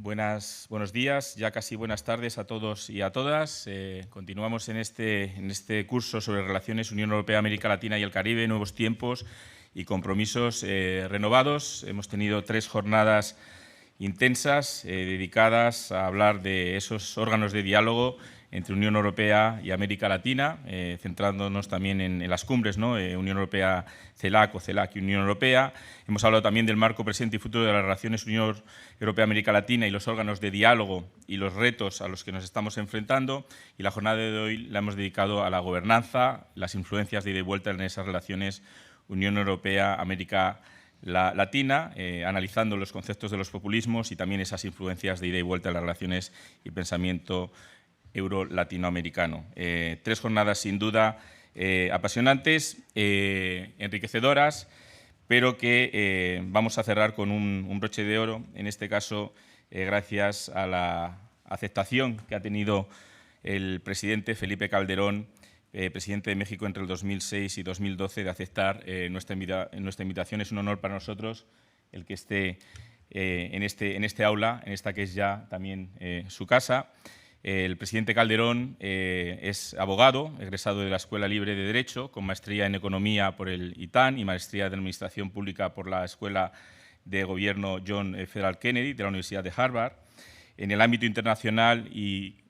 Buenos días, ya casi buenas tardes a todos y a todas. Continuamos en este curso sobre relaciones Unión Europea-América Latina y el Caribe, nuevos tiempos y compromisos renovados. Hemos tenido 3 jornadas intensas dedicadas a hablar de esos órganos de diálogo entre Unión Europea y América Latina, centrándonos también en las cumbres, ¿no? Unión Europea-CELAC o CELAC y Unión Europea. Hemos hablado también del marco presente y futuro de las relaciones Unión Europea-América Latina y los órganos de diálogo y los retos a los que nos estamos enfrentando. Y la jornada de hoy la hemos dedicado a la gobernanza, las influencias de ida y vuelta en esas relaciones Unión Europea-América Latina, analizando los conceptos de los populismos y también esas influencias de ida y vuelta en las relaciones y pensamiento euro-latinoamericano. 3 jornadas sin duda apasionantes, enriquecedoras, pero que vamos a cerrar con un broche de oro, en este caso gracias a la aceptación que ha tenido el presidente Felipe Calderón, presidente de México entre el 2006 y 2012, de aceptar nuestra invitación. Es un honor para nosotros el que esté en este aula, en esta que es ya también su casa. El presidente Calderón es abogado, egresado de la Escuela Libre de Derecho, con maestría en Economía por el ITAN y maestría de Administración Pública por la Escuela de Gobierno John F. Kennedy de la Universidad de Harvard. En el ámbito internacional, y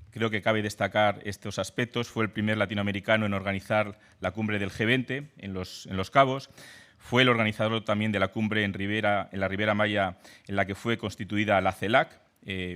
creo que cabe destacar estos aspectos, fue el primer latinoamericano en organizar la cumbre del G20 en Los Cabos. Fue el organizador también de la cumbre en la Ribera Maya, en la que fue constituida la CELAC,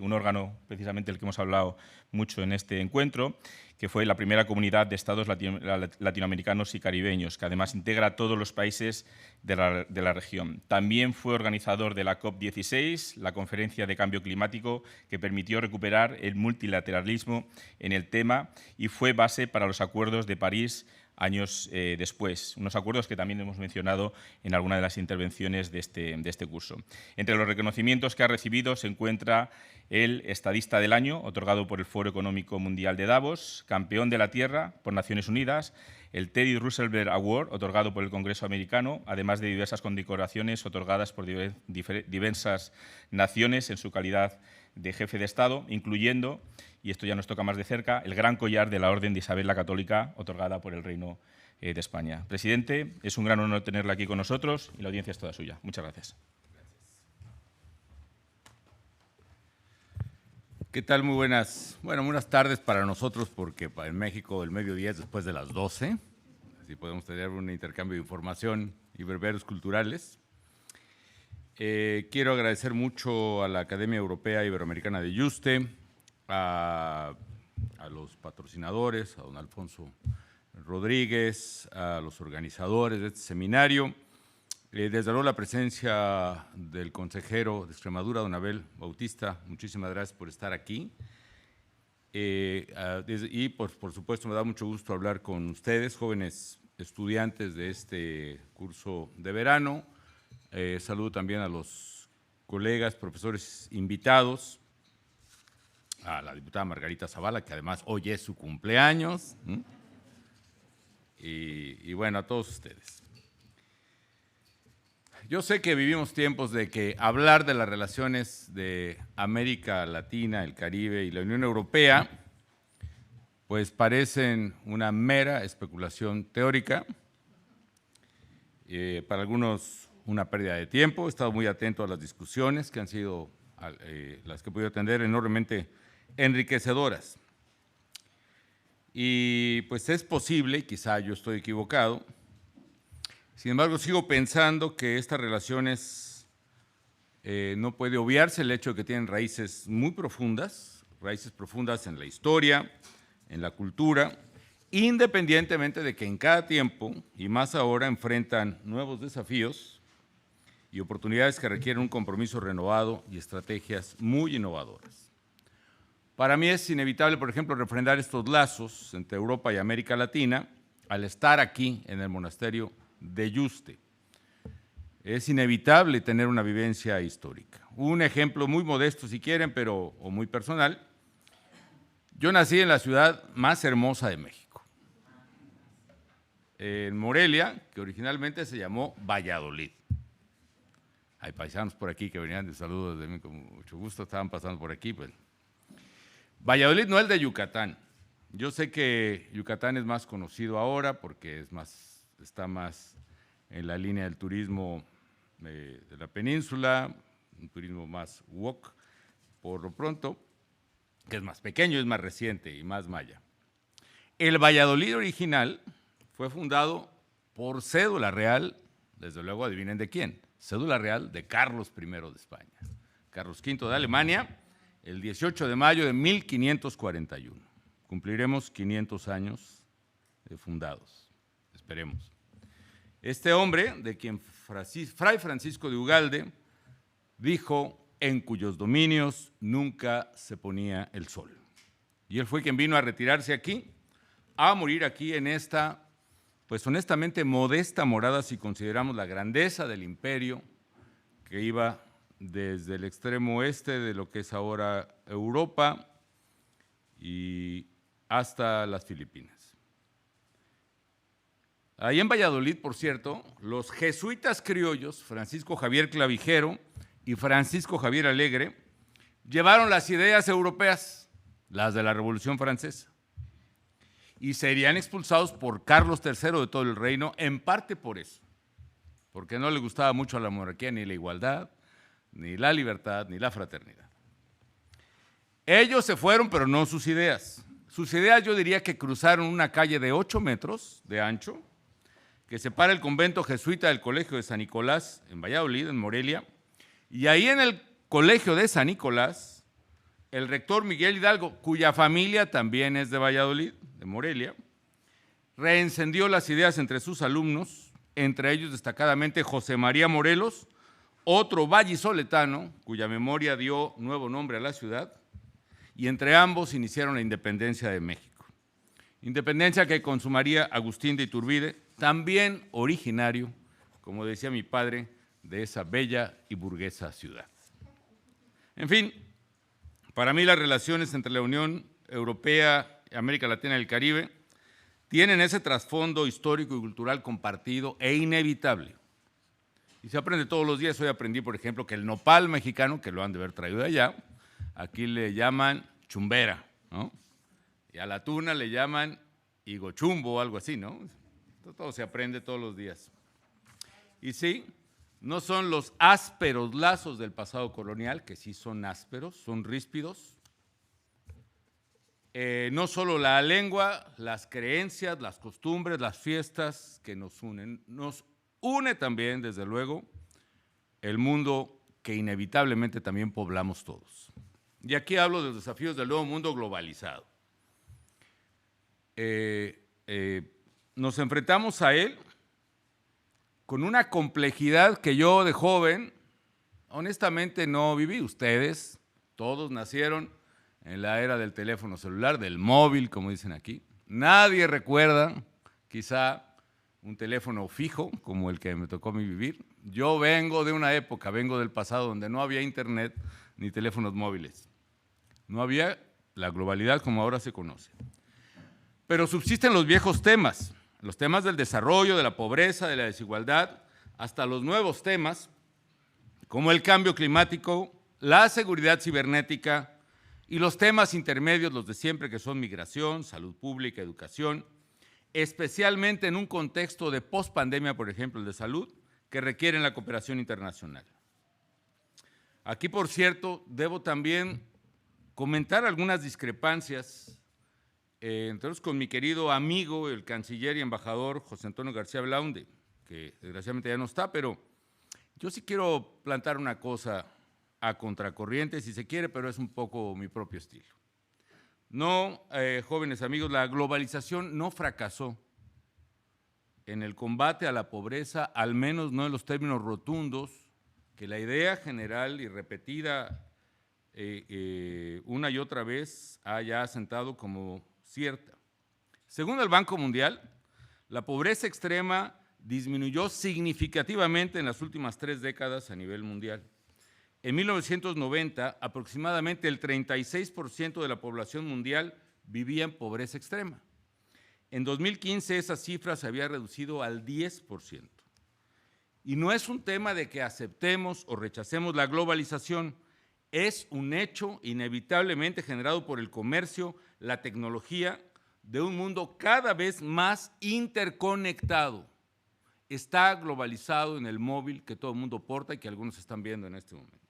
un órgano precisamente del que hemos hablado mucho en este encuentro, que fue la primera comunidad de estados latinoamericanos y caribeños, que además integra a todos los países de la región. También fue organizador de la COP16, la Conferencia de Cambio Climático, que permitió recuperar el multilateralismo en el tema y fue base para los acuerdos de París años después, unos acuerdos que también hemos mencionado en alguna de las intervenciones de este curso. Entre los reconocimientos que ha recibido se encuentra el Estadista del Año, otorgado por el Foro Económico Mundial de Davos, Campeón de la Tierra por Naciones Unidas, el Teddy Roosevelt Award, otorgado por el Congreso americano, además de diversas condecoraciones otorgadas por diversas naciones en su calidad de jefe de Estado, incluyendo, y esto ya nos toca más de cerca, el Gran Collar de la Orden de Isabel la Católica, otorgada por el Reino de España. Presidente, es un gran honor tenerla aquí con nosotros y la audiencia es toda suya. Muchas gracias. ¿Qué tal? Muy buenas tardes para nosotros, porque en México el mediodía es después de las 12, así podemos tener un intercambio de información y verberos culturales. Quiero agradecer mucho a la Academia Europea Iberoamericana de Yuste, a los patrocinadores, a don Alfonso Rodríguez, a los organizadores de este seminario. Desde luego la presencia del consejero de Extremadura, don Abel Bautista, muchísimas gracias por estar aquí. Y por supuesto me da mucho gusto hablar con ustedes, jóvenes estudiantes de este curso de verano. Saludo también a los colegas, profesores invitados, a la diputada Margarita Zavala, que además hoy es su cumpleaños, y bueno, a todos ustedes. Yo sé que vivimos tiempos de que hablar de las relaciones de América Latina, el Caribe y la Unión Europea, pues parecen una mera especulación teórica, para algunos una pérdida de tiempo. He estado muy atento a las discusiones que han sido las que he podido atender, enormemente enriquecedoras. Y pues es posible, quizá yo estoy equivocado, sin embargo sigo pensando que estas relaciones no puede obviarse el hecho de que tienen raíces muy profundas, en la historia, en la cultura, independientemente de que en cada tiempo, y más ahora, enfrentan nuevos desafíos y oportunidades que requieren un compromiso renovado y estrategias muy innovadoras. Para mí es inevitable, por ejemplo, refrendar estos lazos entre Europa y América Latina al estar aquí en el monasterio de Yuste. Es inevitable tener una vivencia histórica. Un ejemplo muy modesto, si quieren, o muy personal. Yo nací en la ciudad más hermosa de México, en Morelia, que originalmente se llamó Valladolid. hay paisanos por aquí que venían de saludos de mí con mucho gusto, estaban pasando por aquí. Pues. Valladolid no es de Yucatán. Yo sé que Yucatán es más conocido ahora porque está más en la línea del turismo de la península, un turismo más wok, por lo pronto, que es más pequeño, es más reciente y más maya. El Valladolid original fue fundado por cédula real, desde luego adivinen de quién, cédula real de Carlos I de España, Carlos V de Alemania, el 18 de mayo de 1541. Cumpliremos 500 años fundados, esperemos. Este hombre, de quien Fray Francisco de Ugalde dijo, en cuyos dominios nunca se ponía el sol. Y él fue quien vino a retirarse aquí, a morir aquí en esta, pues honestamente, modesta morada, si consideramos la grandeza del imperio que iba desde el extremo oeste de lo que es ahora Europa y hasta las Filipinas. Ahí en Valladolid, por cierto, los jesuitas criollos, Francisco Javier Clavijero y Francisco Javier Alegre, llevaron las ideas europeas, las de la Revolución Francesa, y serían expulsados por Carlos III de todo el reino, en parte por eso, porque no le gustaba mucho a la monarquía ni la igualdad, ni la libertad, ni la fraternidad. Ellos se fueron, pero no sus ideas. Sus ideas yo diría que cruzaron una calle de 8 metros de ancho, que separa el convento jesuita del Colegio de San Nicolás, en Valladolid, en Morelia, y ahí en el Colegio de San Nicolás, el rector Miguel Hidalgo, cuya familia también es de Valladolid, de Morelia, reencendió las ideas entre sus alumnos, entre ellos destacadamente José María Morelos, otro vallisoletano, cuya memoria dio nuevo nombre a la ciudad, y entre ambos iniciaron la independencia de México. Independencia que consumaría Agustín de Iturbide, también originario, como decía mi padre, de esa bella y burguesa ciudad. En fin, para mí las relaciones entre la Unión Europea, América Latina y el Caribe tienen ese trasfondo histórico y cultural compartido e inevitable. Y se aprende todos los días. Hoy aprendí, por ejemplo, que el nopal mexicano, que lo han de haber traído de allá, aquí le llaman chumbera, ¿no? Y a la tuna le llaman higochumbo o algo así, ¿no? Todo se aprende todos los días. Y sí, no son los ásperos lazos del pasado colonial, que sí son ásperos, son ríspidos. No solo la lengua, las creencias, las costumbres, las fiestas que nos unen. Nos une también, desde luego, el mundo que inevitablemente también poblamos todos. Y aquí hablo de los desafíos del nuevo mundo globalizado. Nos enfrentamos a él con una complejidad que yo de joven, honestamente, no viví. Ustedes, todos nacieron en la era del teléfono celular, del móvil, como dicen aquí. Nadie recuerda, quizá, un teléfono fijo, como el que me tocó a mí vivir. Yo vengo de una época, vengo del pasado, donde no había internet ni teléfonos móviles. No había la globalidad como ahora se conoce. Pero subsisten los viejos temas, los temas del desarrollo, de la pobreza, de la desigualdad, hasta los nuevos temas, como el cambio climático, la seguridad cibernética y los temas intermedios, los de siempre, que son migración, salud pública, educación, especialmente en un contexto de pospandemia, por ejemplo, el de salud, que requieren la cooperación internacional. Aquí, por cierto, debo también comentar algunas discrepancias, entre otros con mi querido amigo, el canciller y embajador José Antonio García Belaunde, que desgraciadamente ya no está, pero yo sí quiero plantar una cosa a contracorriente, si se quiere, pero es un poco mi propio estilo. No, jóvenes amigos, la globalización no fracasó en el combate a la pobreza, al menos no en los términos rotundos que la idea general y repetida una y otra vez haya asentado como cierta. Según el Banco Mundial, la pobreza extrema disminuyó significativamente en las últimas 3 décadas a nivel mundial. En 1990, aproximadamente el 36% de la población mundial vivía en pobreza extrema. En 2015, esa cifra se había reducido al 10%. Y no es un tema de que aceptemos o rechacemos la globalización, es un hecho inevitablemente generado por el comercio, la tecnología, de un mundo cada vez más interconectado. Está globalizado en el móvil que todo el mundo porta y que algunos están viendo en este momento.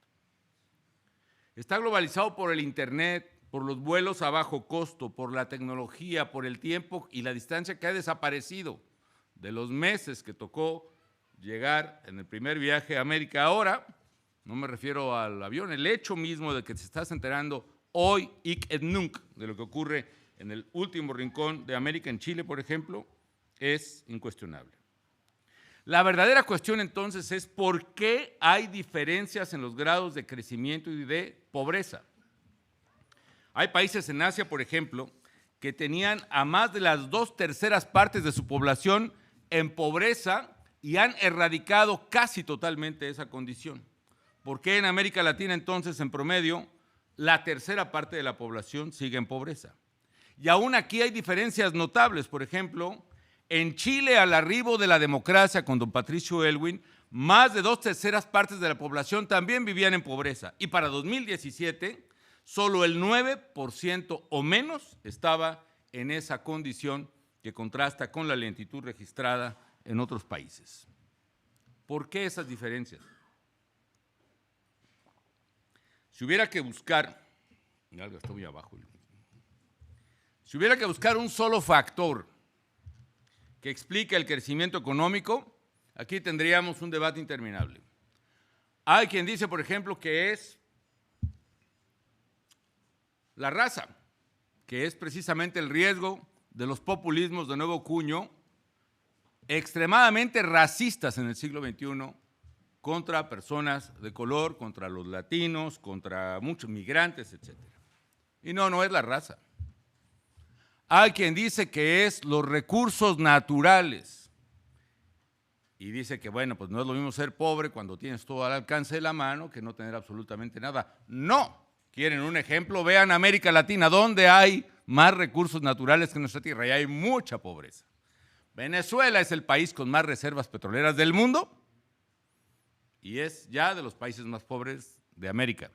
Está globalizado por el Internet, por los vuelos a bajo costo, por la tecnología, por el tiempo y la distancia que ha desaparecido de los meses que tocó llegar en el primer viaje a América. Ahora, no me refiero al avión, el hecho mismo de que te estás enterando hoy, hic et nunc, de lo que ocurre en el último rincón de América, en Chile, por ejemplo, es incuestionable. La verdadera cuestión entonces es por qué hay diferencias en los grados de crecimiento y de pobreza. Hay países en Asia, por ejemplo, que tenían a más de las 2/3 partes de su población en pobreza y han erradicado casi totalmente esa condición. ¿Por qué en América Latina entonces, en promedio, la 1/3 parte de la población sigue en pobreza? Y aún aquí hay diferencias notables. Por ejemplo, en Chile, al arribo de la democracia con don Patricio Aylwin, más de 2/3 partes de la población también vivían en pobreza. Y para 2017, solo el 9% o menos estaba en esa condición, que contrasta con la lentitud registrada en otros países. ¿Por qué esas diferencias? Si hubiera que buscar, está muy abajo, si hubiera que buscar un solo factor que explique el crecimiento económico, aquí tendríamos un debate interminable. Hay quien dice, por ejemplo, que es la raza, que es precisamente el riesgo de los populismos de nuevo cuño, extremadamente racistas en el siglo XXI, contra personas de color, contra los latinos, contra muchos migrantes, etc. Y no es la raza. Hay quien dice que es los recursos naturales y dice que, bueno, pues no es lo mismo ser pobre cuando tienes todo al alcance de la mano que no tener absolutamente nada. No. ¿Quieren un ejemplo? Vean América Latina, donde hay más recursos naturales que en nuestra tierra y hay mucha pobreza. Venezuela es el país con más reservas petroleras del mundo y es ya de los países más pobres de América.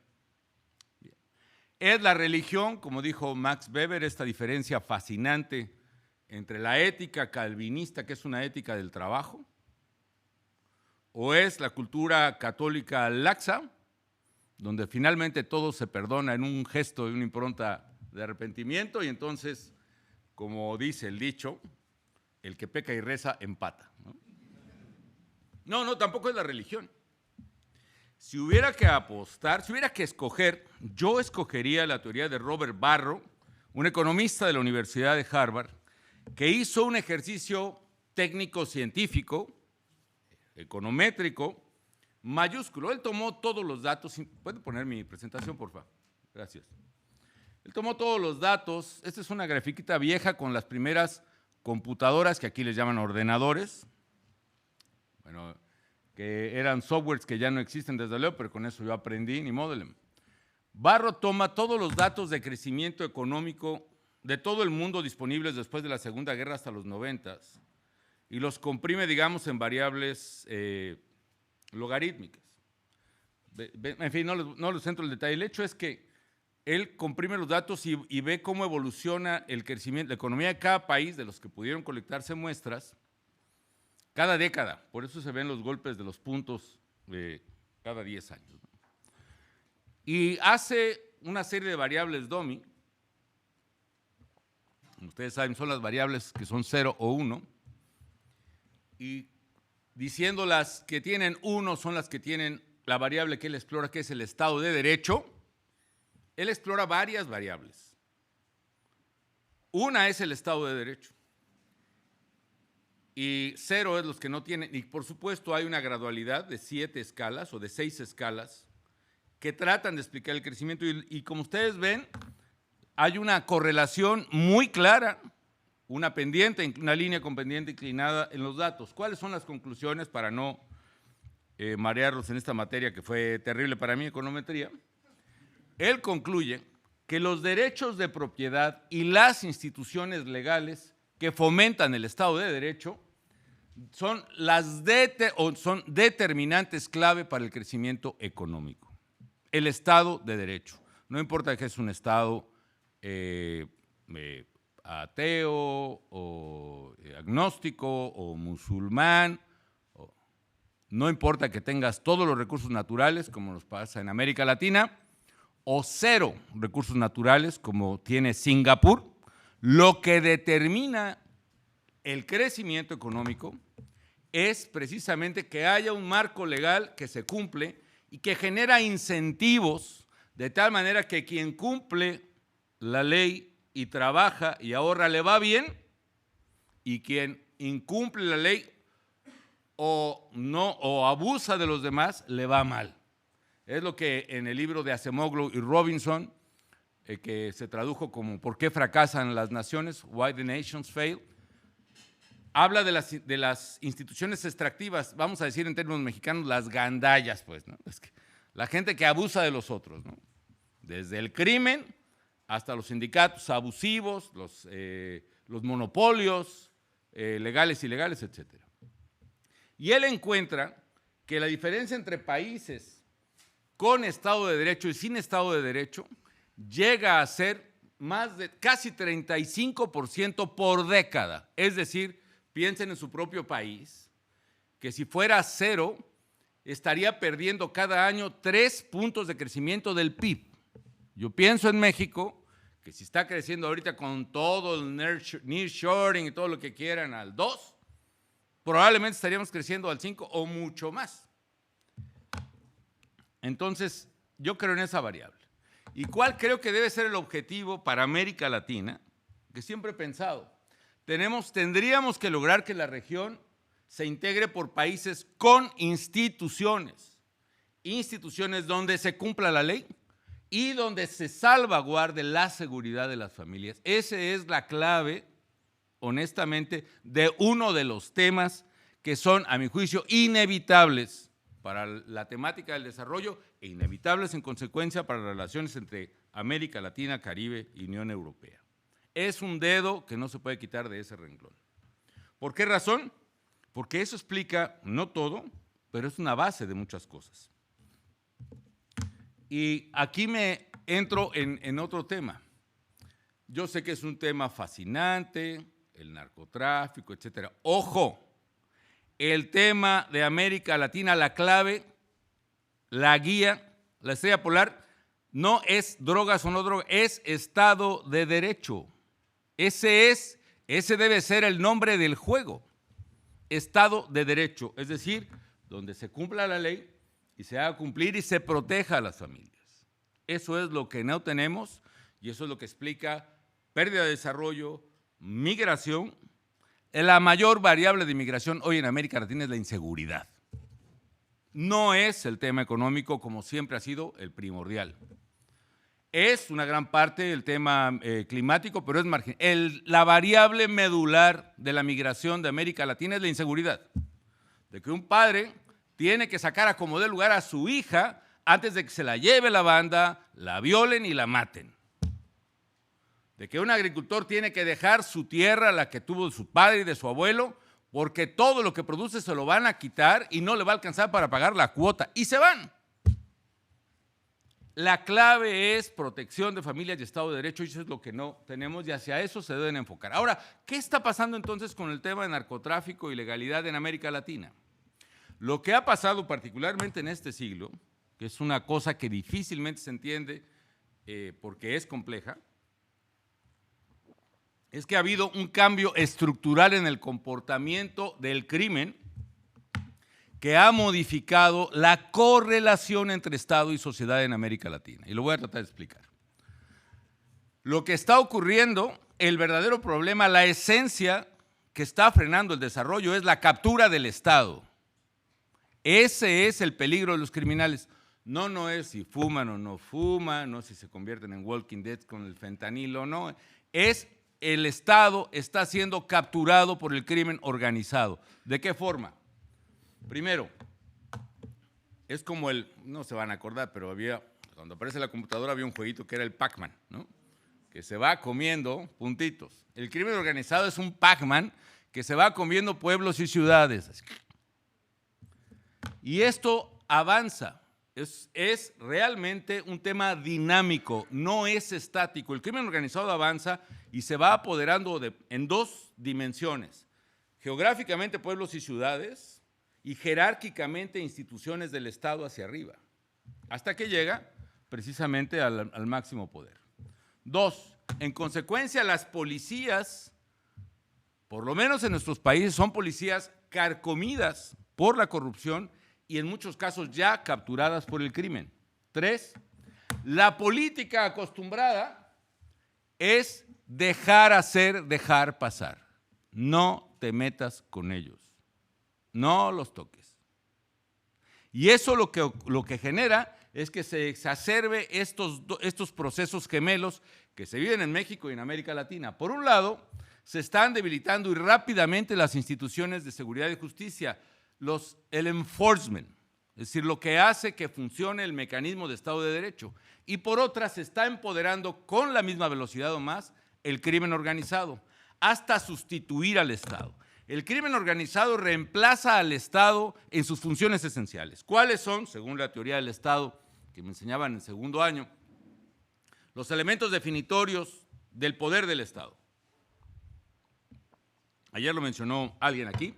Bien. Es la religión, como dijo Max Weber, esta diferencia fascinante entre la ética calvinista, que es una ética del trabajo, o es la cultura católica laxa, donde finalmente todo se perdona en un gesto y una impronta de arrepentimiento, y entonces, como dice el dicho, el que peca y reza empata. No, tampoco es la religión. Si hubiera que apostar, si hubiera que escoger, yo escogería la teoría de Robert Barro, un economista de la Universidad de Harvard, que hizo un ejercicio técnico-científico, econométrico, mayúsculo. Él tomó todos los datos. ¿Puede poner mi presentación, por favor? Gracias. Él tomó todos los datos. Esta es una grafiquita vieja con las primeras computadoras, que aquí les llaman ordenadores. Bueno, que eran softwares que ya no existen, desde luego, pero con eso yo aprendí, ni modo. Barro toma todos los datos de crecimiento económico de todo el mundo disponibles después de la Segunda Guerra hasta los 90s y los comprime, digamos, en variables logarítmicas. En fin, no les entro en el detalle. El hecho es que él comprime los datos y ve cómo evoluciona el crecimiento, la economía de cada país, de los que pudieron colectarse muestras, cada década. Por eso se ven los golpes de los puntos cada 10 años. Y hace una serie de variables dummy. Ustedes saben, son las variables que son 0 o 1. Y diciendo las que tienen 1 son las que tienen la variable que él explora, que es el Estado de Derecho. Él explora varias variables. Una es el Estado de Derecho. Y 0 es los que no tienen. Y por supuesto hay una gradualidad de 7 escalas o de 6 escalas que tratan de explicar el crecimiento. Y como ustedes ven, hay una correlación muy clara, una pendiente, una línea con pendiente inclinada en los datos. ¿Cuáles son las conclusiones para no marearlos en esta materia que fue terrible para mí, econometría? Él concluye que los derechos de propiedad y las instituciones legales que fomentan el Estado de Derecho son son determinantes clave para el crecimiento económico. El Estado de Derecho. No importa que es un Estado ateo o agnóstico o musulmán, no importa que tengas todos los recursos naturales, como nos pasa en América Latina, o cero recursos naturales, como tiene Singapur, lo que determina el crecimiento económico es precisamente que haya un marco legal que se cumple y que genera incentivos de tal manera que quien cumple la ley y trabaja y ahorra le va bien, y quien incumple la ley o abusa de los demás le va mal. Es lo que en el libro de Acemoglu y Robinson, que se tradujo como ¿Por qué fracasan las naciones? Why the Nations Fail, habla de las instituciones extractivas, vamos a decir en términos mexicanos, las gandallas, pues, ¿no? Es que la gente que abusa de los otros, ¿no? Desde el crimen hasta los sindicatos abusivos, los monopolios legales y ilegales, etc. Y él encuentra que la diferencia entre países con Estado de Derecho y sin Estado de Derecho llega a ser más de casi 35% por década. Es decir, piensen en su propio país, que si fuera cero, estaría perdiendo cada año 3 puntos de crecimiento del PIB. Yo pienso en México, que si está creciendo ahorita con todo el nearshoring y todo lo que quieran al 2, probablemente estaríamos creciendo al 5 o mucho más. Entonces, yo creo en esa variable. ¿Y cuál creo que debe ser el objetivo para América Latina? Que siempre he pensado, tendríamos que lograr que la región se integre por países con instituciones donde se cumpla la ley y donde se salvaguarde la seguridad de las familias. Esa es la clave, honestamente, de uno de los temas que son, a mi juicio, inevitables para la temática del desarrollo e inevitables en consecuencia para las relaciones entre América Latina, Caribe y Unión Europea. Es un dedo que no se puede quitar de ese renglón. ¿Por qué razón? Porque eso explica, no todo, pero es una base de muchas cosas. Y aquí me entro en otro tema. Yo sé que es un tema fascinante, el narcotráfico, etcétera. ¡Ojo! El tema de América Latina, la clave, la guía, la estrella polar, no es drogas o no drogas, es Estado de Derecho. Ese debe ser el nombre del juego. Estado de Derecho, es decir, donde se cumpla la ley y se haga cumplir y se proteja a las familias. Eso es lo que no tenemos y eso es lo que explica pérdida de desarrollo, migración. La mayor variable de inmigración hoy en América Latina es la inseguridad. No es el tema económico como siempre ha sido el primordial. Es una gran parte el tema climático, pero es marginal. La variable medular de la migración de América Latina es la inseguridad. De que un padre tiene que sacar a como dé lugar a su hija antes de que se la lleve la banda, la violen y la maten. De que un agricultor tiene que dejar su tierra, la que tuvo de su padre y de su abuelo, porque todo lo que produce se lo van a quitar y no le va a alcanzar para pagar la cuota. Y se van. La clave es protección de familias y Estado de Derecho, y eso es lo que no tenemos y hacia eso se deben enfocar. Ahora, ¿qué está pasando entonces con el tema de narcotráfico y ilegalidad en América Latina? Lo que ha pasado particularmente en este siglo, que es una cosa que difícilmente se entiende porque es compleja, es que ha habido un cambio estructural en el comportamiento del crimen que ha modificado la correlación entre Estado y sociedad en América Latina. Y lo voy a tratar de explicar. Lo que está ocurriendo, el verdadero problema, la esencia que está frenando el desarrollo es la captura del Estado. Ese es el peligro de los criminales. No es si fuman o no fuman, no si se convierten en walking dead con el fentanilo o no. Es el Estado está siendo capturado por el crimen organizado. ¿De qué forma? Primero, es como no se van a acordar, pero cuando aparece la computadora había un jueguito que era el Pac-Man, ¿no? Que se va comiendo puntitos. El crimen organizado es un Pac-Man que se va comiendo pueblos y ciudades. Y esto avanza. Es realmente un tema dinámico, no es estático. El crimen organizado avanza y se va apoderando en dos dimensiones: geográficamente pueblos y ciudades y jerárquicamente instituciones del Estado hacia arriba, hasta que llega precisamente al máximo poder. Dos, en consecuencia, las policías, por lo menos en nuestros países, son policías carcomidas por la corrupción y en muchos casos ya capturadas por el crimen. Tres, la política acostumbrada es dejar hacer, dejar pasar. No te metas con ellos, no los toques. Y eso lo que genera es que se exacerbe estos procesos gemelos que se viven en México y en América Latina. Por un lado, se están debilitando y rápidamente las instituciones de seguridad y justicia, el enforcement, es decir, lo que hace que funcione el mecanismo de Estado de Derecho. Y por otra, se está empoderando con la misma velocidad o más el crimen organizado, hasta sustituir al Estado. El crimen organizado reemplaza al Estado en sus funciones esenciales. ¿Cuáles son, según la teoría del Estado que me enseñaban en segundo año, los elementos definitorios del poder del Estado? Ayer lo mencionó alguien aquí.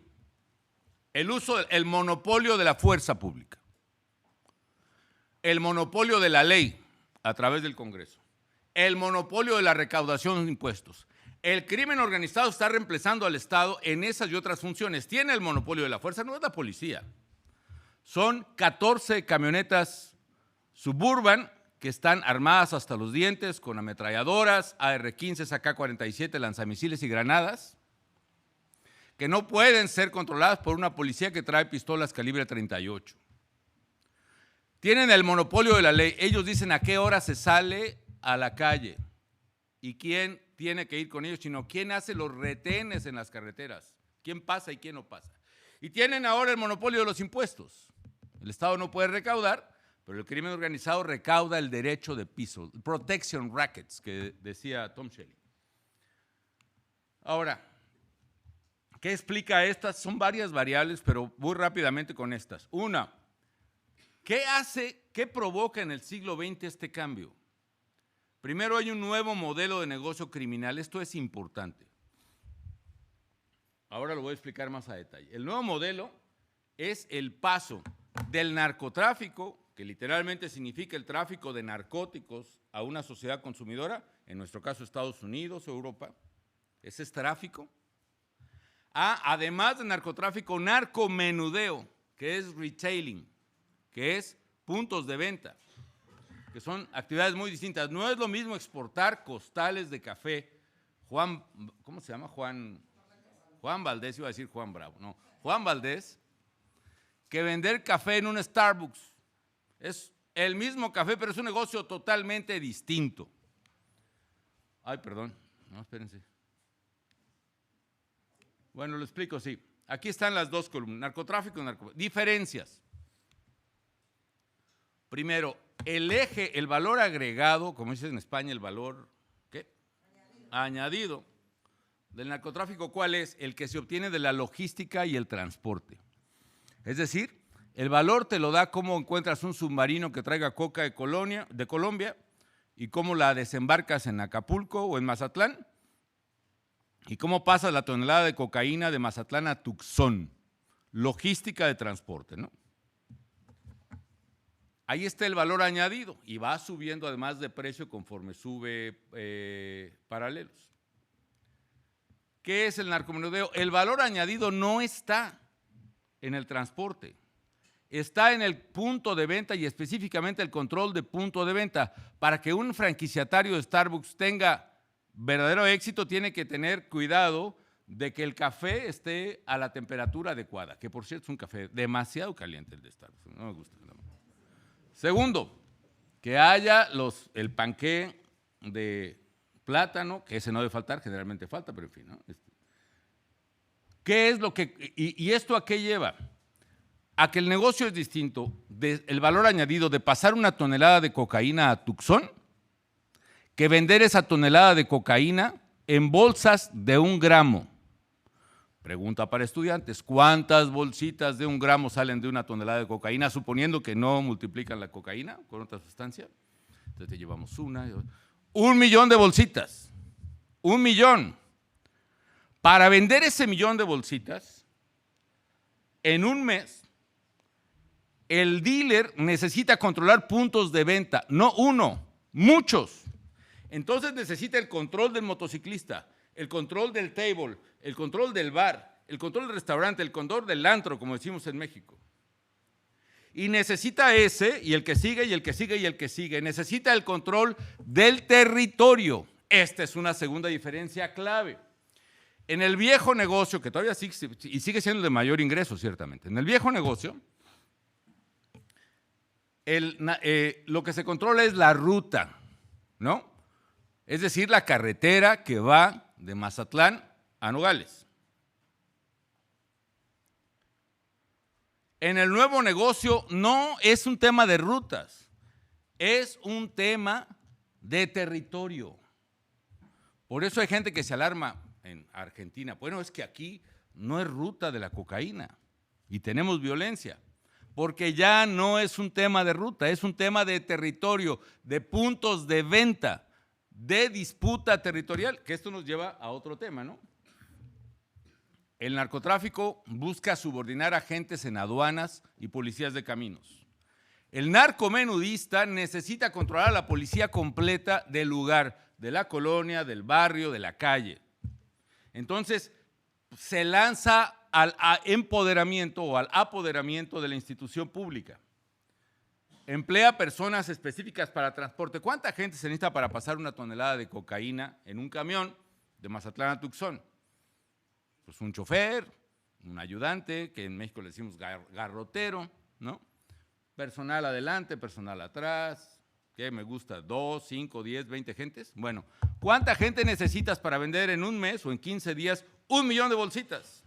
El monopolio de la fuerza pública, el monopolio de la ley a través del Congreso, el monopolio de la recaudación de impuestos. El crimen organizado está reemplazando al Estado en esas y otras funciones. Tiene el monopolio de la fuerza, no es la policía. Son 14 camionetas Suburban que están armadas hasta los dientes con ametralladoras, AR-15, AK-47, lanzamisiles y granadas, que no pueden ser controladas por una policía que trae pistolas calibre 38. Tienen el monopolio de la ley. Ellos dicen a qué hora se sale a la calle y quién tiene que ir con ellos, sino quién hace los retenes en las carreteras, quién pasa y quién no pasa. Y tienen ahora el monopolio de los impuestos. El Estado no puede recaudar, pero el crimen organizado recauda el derecho de piso, protection rackets, que decía Tom Shelley. Ahora, ¿qué explica estas? Son varias variables, pero muy rápidamente con estas. Una, ¿qué provoca en el siglo XX este cambio? Primero, hay un nuevo modelo de negocio criminal. Esto es importante. Ahora lo voy a explicar más a detalle. El nuevo modelo es el paso del narcotráfico, que literalmente significa el tráfico de narcóticos a una sociedad consumidora, en nuestro caso Estados Unidos o Europa. Ese es tráfico. Además de narcotráfico, narcomenudeo, que es retailing, que es puntos de venta, que son actividades muy distintas. No es lo mismo exportar costales de café. ¿Cómo se llama? Juan Valdés, iba a decir Juan Bravo. No, Juan Valdés, que vender café en un Starbucks. Es el mismo café, pero es un negocio totalmente distinto. Ay, perdón. No, espérense. Bueno, lo explico, sí. Aquí están las dos columnas, narcotráfico y narcotráfico. Diferencias. Primero, el eje, el valor agregado, como dice en España, el valor, ¿qué? Añadido del narcotráfico, ¿cuál es? El que se obtiene de la logística y el transporte. Es decir, el valor te lo da cómo encuentras un submarino que traiga coca de Colombia y cómo la desembarcas en Acapulco o en Mazatlán. ¿Y cómo pasa la tonelada de cocaína de Mazatlán a Tucson? Logística de transporte, ¿no? Ahí está el valor añadido y va subiendo además de precio conforme sube paralelos. ¿Qué es el narcomenudeo? El valor añadido no está en el transporte, está en el punto de venta y específicamente el control de punto de venta. Para que un franquiciatario de Starbucks tenga verdadero éxito, tiene que tener cuidado de que el café esté a la temperatura adecuada, que por cierto es un café demasiado caliente el de Starbucks, no me gusta. Segundo, que haya el panqué de plátano, que ese no debe faltar, generalmente falta, pero en fin, ¿no? ¿Qué es lo que, y esto a qué lleva? A que el negocio es distinto, el valor añadido de pasar una tonelada de cocaína a Tucson, que vender esa tonelada de cocaína en bolsas de 1 gramo. Pregunta para estudiantes, ¿cuántas bolsitas de 1 gramo salen de 1 tonelada de cocaína, suponiendo que no multiplican la cocaína con otra sustancia? Entonces te llevamos 1 millón de bolsitas. 1 millón. Para vender ese 1 millón de bolsitas, en un mes, el dealer necesita controlar puntos de venta, no uno, muchos. Entonces necesita el control del motociclista, el control del table, el control del bar, el control del restaurante, el control del antro, como decimos en México. Y necesita ese, y el que sigue, y el que sigue, y el que sigue. Necesita el control del territorio. Esta es una segunda diferencia clave. En el viejo negocio, que todavía sigue, y sigue siendo de mayor ingreso, ciertamente. En el viejo negocio, lo que se controla es la ruta, ¿no? Es decir, la carretera que va de Mazatlán a Nogales. En el nuevo negocio no es un tema de rutas, es un tema de territorio. Por eso hay gente que se alarma en Argentina. Bueno, es que aquí no es ruta de la cocaína y tenemos violencia, porque ya no es un tema de ruta, es un tema de territorio, de puntos de venta, de disputa territorial, que esto nos lleva a otro tema, ¿no? El narcotráfico busca subordinar agentes en aduanas y policías de caminos. El narcomenudista necesita controlar a la policía completa del lugar, de la colonia, del barrio, de la calle. Entonces, se lanza al empoderamiento o al apoderamiento de la institución pública. Emplea personas específicas para transporte. ¿Cuánta gente se necesita para pasar 1 tonelada de cocaína en un camión de Mazatlán a Tucson? Pues un chofer, un ayudante, que en México le decimos garrotero, ¿no? Personal adelante, personal atrás, ¿qué me gusta? 2, 5, 10, 20 gentes. Bueno, ¿cuánta gente necesitas para vender en un mes o en 15 días 1 millón de bolsitas?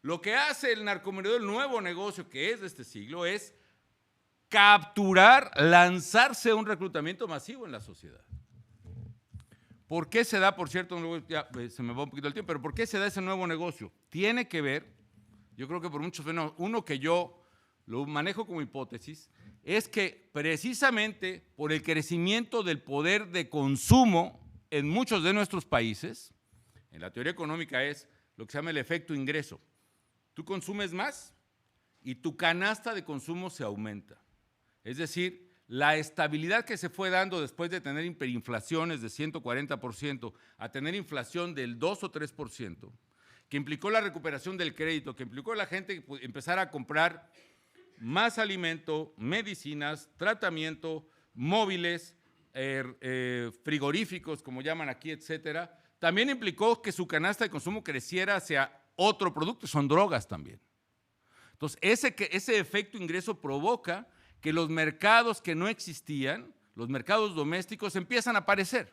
Lo que hace el narcomenudeo, el nuevo negocio que es de este siglo, es capturar, lanzarse a un reclutamiento masivo en la sociedad. ¿Por qué se da, por cierto, ya se me va un poquito el tiempo, pero por qué se da ese nuevo negocio? Tiene que ver, yo creo que por muchos fenómenos, uno que yo lo manejo como hipótesis, es que precisamente por el crecimiento del poder de consumo en muchos de nuestros países, en la teoría económica es lo que se llama el efecto ingreso. Tú consumes más y tu canasta de consumo se aumenta. Es decir, la estabilidad que se fue dando después de tener hiperinflaciones de 140% a tener inflación del 2 o 3%, que implicó la recuperación del crédito, que implicó a la gente empezar a comprar más alimento, medicinas, tratamiento, móviles, frigoríficos, como llaman aquí, etcétera, también implicó que su canasta de consumo creciera hacia otro producto, son drogas también. Entonces, ese efecto ingreso provoca que los mercados que no existían, los mercados domésticos, empiezan a aparecer.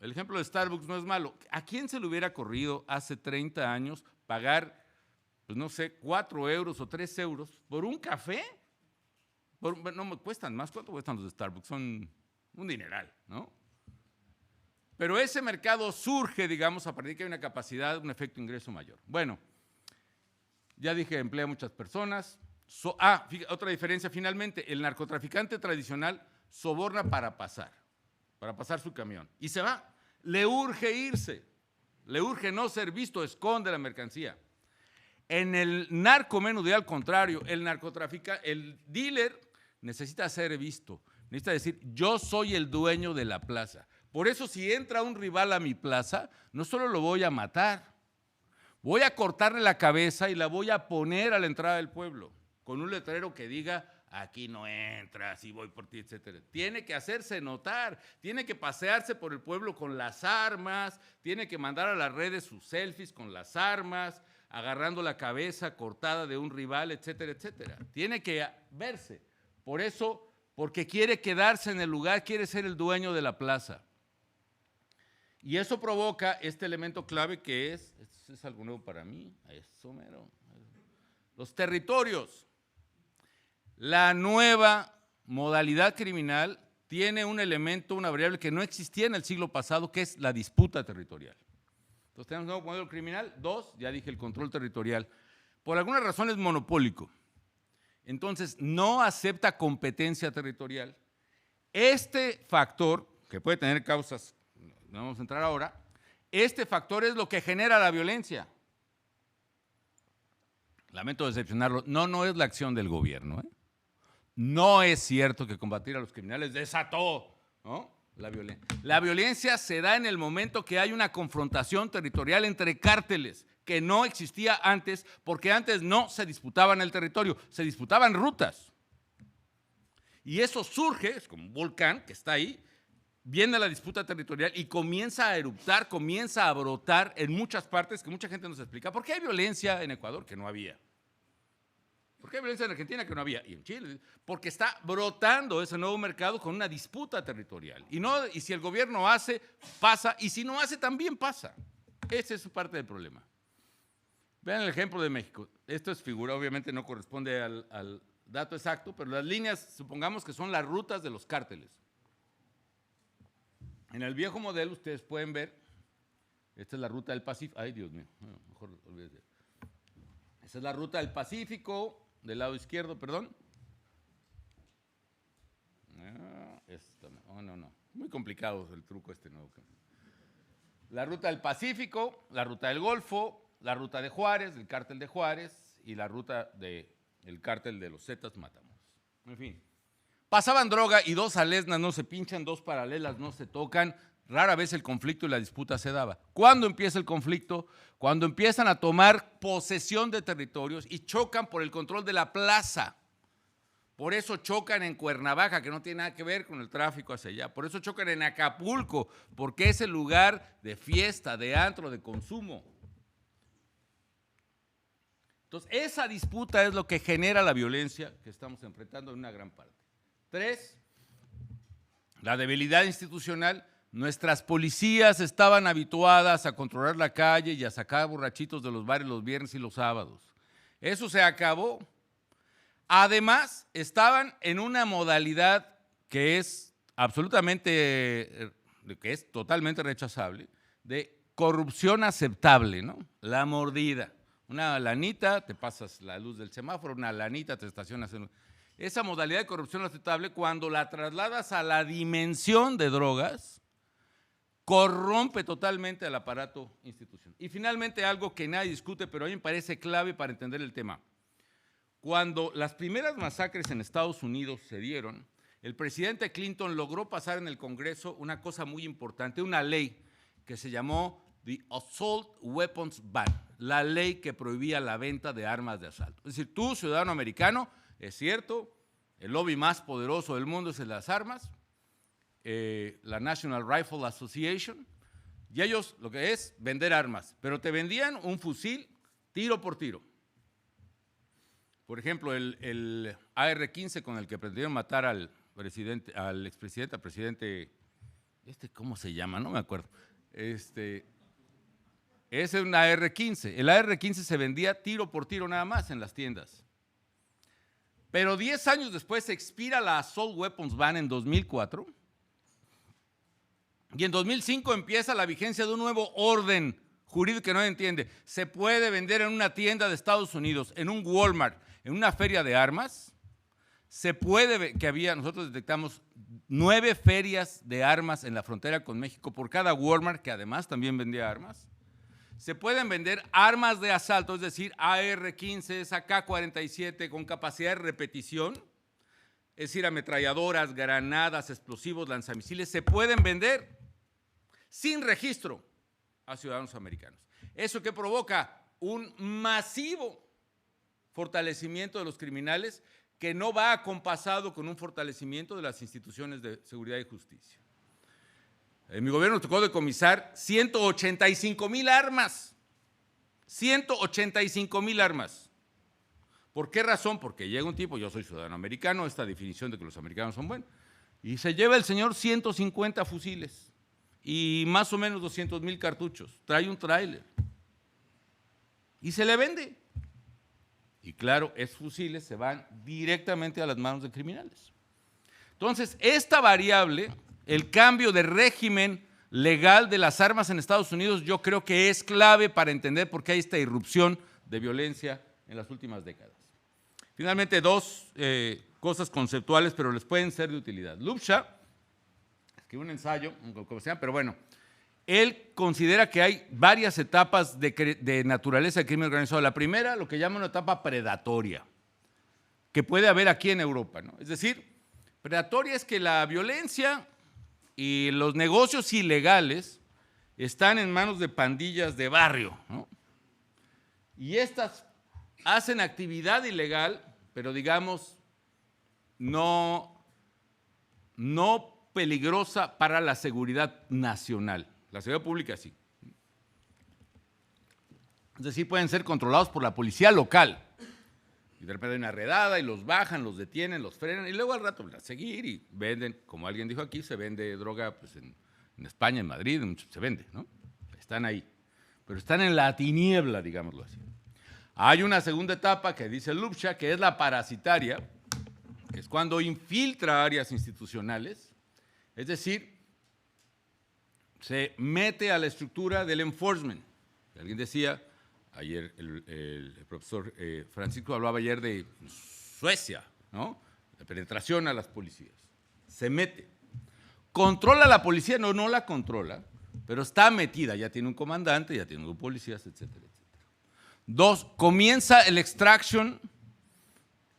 El ejemplo de Starbucks no es malo. ¿A quién se le hubiera ocurrido hace 30 años pagar, pues no sé, 4 euros o 3 euros por un café? No me cuestan más. ¿Cuánto cuestan los de Starbucks? Son un dineral, ¿no? Pero ese mercado surge, digamos, a partir de que hay una capacidad, un efecto ingreso mayor. Bueno, ya dije, emplea a muchas personas. Otra diferencia finalmente, el narcotraficante tradicional soborna para pasar su camión. Y se va, le urge irse, le urge no ser visto, esconde la mercancía. En el narcomenudeo, al contrario, el dealer necesita ser visto, necesita decir, yo soy el dueño de la plaza. Por eso si entra un rival a mi plaza, no solo lo voy a matar, voy a cortarle la cabeza y la voy a poner a la entrada del pueblo, con un letrero que diga, aquí no entras y voy por ti, etcétera. Tiene que hacerse notar, tiene que pasearse por el pueblo con las armas, tiene que mandar a las redes sus selfies con las armas, agarrando la cabeza cortada de un rival, etcétera, etcétera. Tiene que verse. Por eso, porque quiere quedarse en el lugar, quiere ser el dueño de la plaza. Y eso provoca este elemento clave que es algo nuevo para mí, eso mero, los territorios. La nueva modalidad criminal tiene un elemento, una variable que no existía en el siglo pasado, que es la disputa territorial. Entonces tenemos un nuevo modelo criminal. 2, ya dije, el control territorial. Por alguna razón es monopólico. Entonces no acepta competencia territorial. Este factor, que puede tener causas, no vamos a entrar ahora, este factor es lo que genera la violencia. Lamento decepcionarlo, no es la acción del gobierno, ¿eh? No es cierto que combatir a los criminales desató, ¿no?, la violencia. La violencia se da en el momento que hay una confrontación territorial entre cárteles, que no existía antes, porque antes no se disputaban el territorio, se disputaban rutas. Y eso surge, es como un volcán que está ahí, viene la disputa territorial y comienza a eruptar, comienza a brotar en muchas partes que mucha gente nos explica. ¿Por qué hay violencia en Ecuador que no había? ¿Por qué hay violencia en Argentina que no había? Y en Chile. Porque está brotando ese nuevo mercado con una disputa territorial. Y si el gobierno hace, pasa, y si no hace, también pasa. Esa es parte del problema. Vean el ejemplo de México. Esto es figura, obviamente no corresponde al dato exacto, pero las líneas, supongamos que son las rutas de los cárteles. En el viejo modelo ustedes pueden ver, esta es la ruta del Pacífico. Ay, Dios mío, mejor olvídate. Esa es la ruta del Pacífico, del lado izquierdo, perdón. No. Muy complicado el truco este nuevo. La ruta del Pacífico, la ruta del Golfo, la ruta de Juárez, del cártel de Juárez, y la ruta del cártel de los Zetas Matamoros. En fin. Pasaban droga y dos alesnas no se pinchan, dos paralelas no se tocan. Rara vez el conflicto y la disputa se daba. ¿Cuándo empieza el conflicto? Cuando empiezan a tomar posesión de territorios y chocan por el control de la plaza. Por eso chocan en Cuernavaca, que no tiene nada que ver con el tráfico hacia allá. Por eso chocan en Acapulco, porque es el lugar de fiesta, de antro, de consumo. Entonces, esa disputa es lo que genera la violencia que estamos enfrentando en una gran parte. 3, la debilidad institucional. Nuestras policías estaban habituadas a controlar la calle y a sacar borrachitos de los bares los viernes y los sábados. Eso se acabó. Además, estaban en una modalidad que es absolutamente, que es totalmente rechazable, de corrupción aceptable, ¿no? La mordida. Una lanita, te pasas la luz del semáforo, una lanita, te estacionas en... Esa modalidad de corrupción aceptable, cuando la trasladas a la dimensión de drogas, corrompe totalmente al aparato institucional. Y finalmente, algo que nadie discute, pero a mí me parece clave para entender el tema. Cuando las primeras masacres en Estados Unidos se dieron, el presidente Clinton logró pasar en el Congreso una cosa muy importante, una ley que se llamó The Assault Weapons Ban, la ley que prohibía la venta de armas de asalto. Es decir, tú, ciudadano americano, es cierto, el lobby más poderoso del mundo es el de las armas, la National Rifle Association, y ellos lo que es vender armas, pero te vendían un fusil tiro por tiro. Por ejemplo, el AR-15 con el que pretendieron matar al presidente, ¿cómo se llama? No me acuerdo. Ese es un AR-15. El AR-15 se vendía tiro por tiro nada más en las tiendas. Pero 10 años después se expira la Assault Weapons Ban en 2004 y en 2005 empieza la vigencia de un nuevo orden jurídico que no entiende. Se puede vender en una tienda de Estados Unidos, en un Walmart, en una feria de armas. Nosotros detectamos 9 ferias de armas en la frontera con México por cada Walmart, que además también vendía armas. Se pueden vender armas de asalto, es decir, AR-15, AK-47 con capacidad de repetición, es decir, ametralladoras, granadas, explosivos, lanzamisiles, se pueden vender sin registro a ciudadanos americanos. ¿Eso qué provoca? Un masivo fortalecimiento de los criminales que no va acompasado con un fortalecimiento de las instituciones de seguridad y justicia. En mi gobierno tocó decomisar 185,000 armas. 185,000 armas. ¿Por qué razón? Porque llega un tipo, yo soy ciudadano americano, esta definición de que los americanos son buenos, y se lleva el señor 150 fusiles y más o menos 200,000 cartuchos. Trae un tráiler y se le vende. Y claro, esos fusiles se van directamente a las manos de criminales. Entonces, esta variable, el cambio de régimen legal de las armas en Estados Unidos, yo creo que es clave para entender por qué hay esta irrupción de violencia en las últimas décadas. Finalmente, dos cosas conceptuales, pero les pueden ser de utilidad. Lubscha escribió un ensayo, como sea, pero bueno, él considera que hay varias etapas de naturaleza del crimen organizado. La primera, lo que llama una etapa predatoria, que puede haber aquí en Europa, ¿no? Es decir, predatoria es que la violencia y los negocios ilegales están en manos de pandillas de barrio, ¿no? Y estas hacen actividad ilegal, pero digamos, no peligrosa para la seguridad nacional. La seguridad pública sí. Es decir, pueden ser controlados por la policía local. Y de repente hay una redada y los bajan, los detienen, los frenan y luego al rato a seguir y venden, como alguien dijo aquí, se vende droga pues, en España, en Madrid, se vende, ¿no? Están ahí. Pero están en la tiniebla, digámoslo así. Hay una segunda etapa que dice Lubscha, que es la parasitaria, que es cuando infiltra áreas institucionales, es decir, se mete a la estructura del enforcement. Alguien decía, ayer el profesor Francisco hablaba ayer de Suecia, ¿no? La penetración a las policías. Se mete. ¿Controla la policía? No, no la controla, pero está metida. Ya tiene un comandante, ya tiene policías, etcétera, etcétera. Dos, comienza el extraction,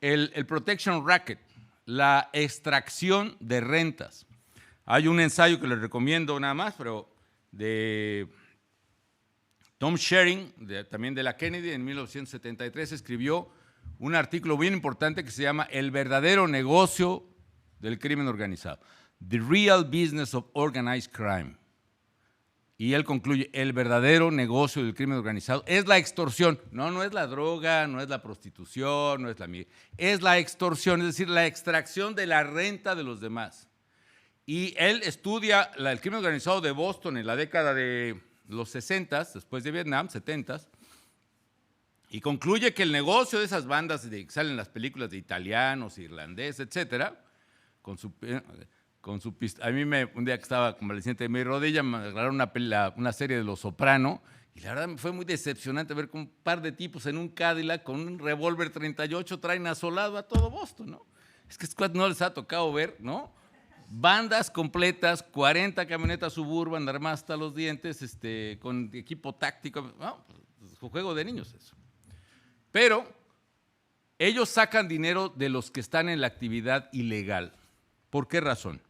el protection racket, la extracción de rentas. Hay un ensayo que les recomiendo nada más, pero de Tom Schering, también de la Kennedy, en 1973, escribió un artículo bien importante que se llama El verdadero negocio del crimen organizado. The Real Business of Organized Crime. Y él concluye, el verdadero negocio del crimen organizado es la extorsión. No, no es la droga, no es la prostitución, no es es la extorsión, es decir, la extracción de la renta de los demás. Y él estudia el crimen organizado de Boston en la década de los 60, después de Vietnam, 70, y concluye que el negocio de esas bandas que salen en las películas de italianos, irlandeses, etcétera, a mí un día que estaba convaleciente de mi rodilla, me agarraron una serie de Los Soprano, y la verdad me fue muy decepcionante ver que un par de tipos en un Cadillac con un revólver 38 traen asolado a todo Boston, ¿no? Es que no les ha tocado ver, ¿no? Bandas completas, 40 camionetas Suburban armadas hasta los dientes, con equipo táctico, no, pues, juego de niños eso. Pero ellos sacan dinero de los que están en la actividad ilegal. ¿Por qué razón?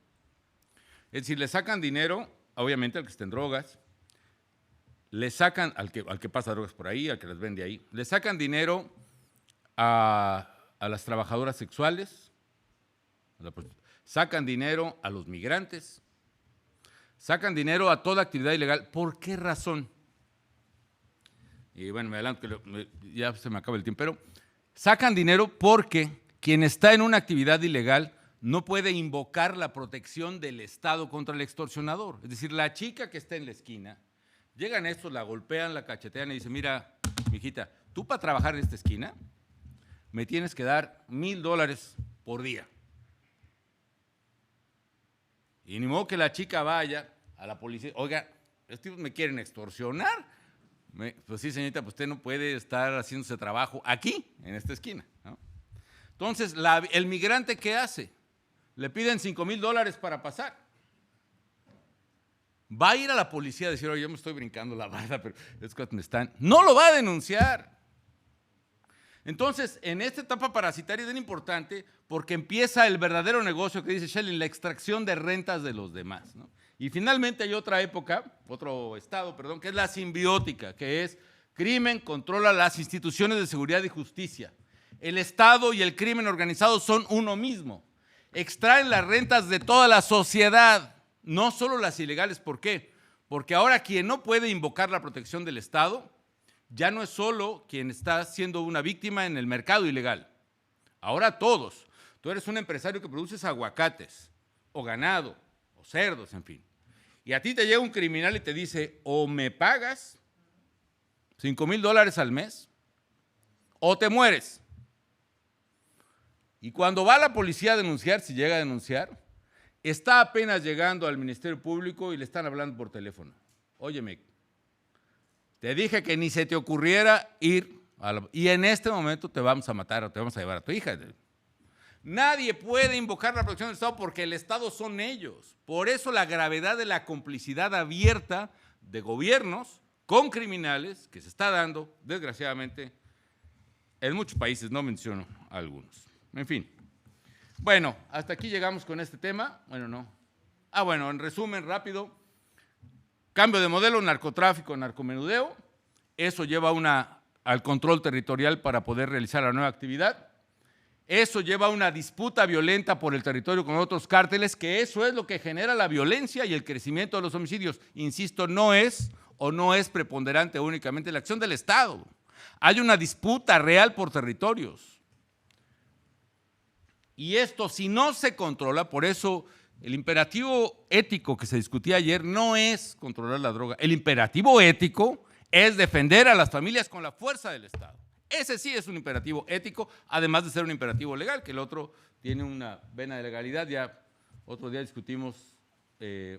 Es decir, le sacan dinero, obviamente, al que está en drogas, le sacan al que pasa drogas por ahí, al que las vende ahí, le sacan dinero a las trabajadoras sexuales, sacan dinero a los migrantes, sacan dinero a toda actividad ilegal. ¿Por qué razón? Y bueno, me adelanto, ya se me acaba el tiempo, pero sacan dinero porque quien está en una actividad ilegal no puede invocar la protección del Estado contra el extorsionador. Es decir, la chica que está en la esquina, llegan estos, la golpean, la cachetean y dicen, mira, mijita, tú para trabajar en esta esquina me tienes que dar $1,000 por día. Y ni modo que la chica vaya a la policía, oiga, estos me quieren extorsionar. Pues sí, señorita, pues usted no puede estar haciendo ese trabajo aquí, en esta esquina, ¿no? Entonces, el migrante, ¿qué hace? Le piden $5,000 para pasar. Va a ir a la policía a decir, oye, yo me estoy brincando la barda, pero es que me están... No lo va a denunciar. Entonces, en esta etapa parasitaria es bien importante porque empieza el verdadero negocio que dice Schelling, la extracción de rentas de los demás, ¿no? Y finalmente hay otra época, otro estado, perdón, que es la simbiótica, que es crimen controla las instituciones de seguridad y justicia. El Estado y el crimen organizado son uno mismo. Extraen las rentas de toda la sociedad, no solo las ilegales. ¿Por qué? Porque ahora quien no puede invocar la protección del Estado ya no es solo quien está siendo una víctima en el mercado ilegal. Ahora todos. Tú eres un empresario que produces aguacates, o ganado, o cerdos, en fin. Y a ti te llega un criminal y te dice, o me pagas $5,000 al mes, o te mueres. Y cuando va la policía a denunciar, si llega a denunciar, está apenas llegando al Ministerio Público y le están hablando por teléfono. Óyeme, te dije que ni se te ocurriera ir y en este momento te vamos a matar o te vamos a llevar a tu hija. Nadie puede invocar la protección del Estado porque el Estado son ellos. Por eso la gravedad de la complicidad abierta de gobiernos con criminales que se está dando, desgraciadamente, en muchos países, no menciono algunos. En fin. Bueno, hasta aquí llegamos con este tema. Bueno, no. Bueno, en resumen, rápido. Cambio de modelo, narcotráfico, narcomenudeo. Eso lleva al control territorial para poder realizar la nueva actividad. Eso lleva a una disputa violenta por el territorio con otros cárteles, que eso es lo que genera la violencia y el crecimiento de los homicidios. Insisto, no es preponderante únicamente la acción del Estado. Hay una disputa real por territorios. Y esto, si no se controla, por eso el imperativo ético que se discutía ayer no es controlar la droga. El imperativo ético es defender a las familias con la fuerza del Estado. Ese sí es un imperativo ético, además de ser un imperativo legal, que el otro tiene una vena de legalidad. Ya otro día discutimos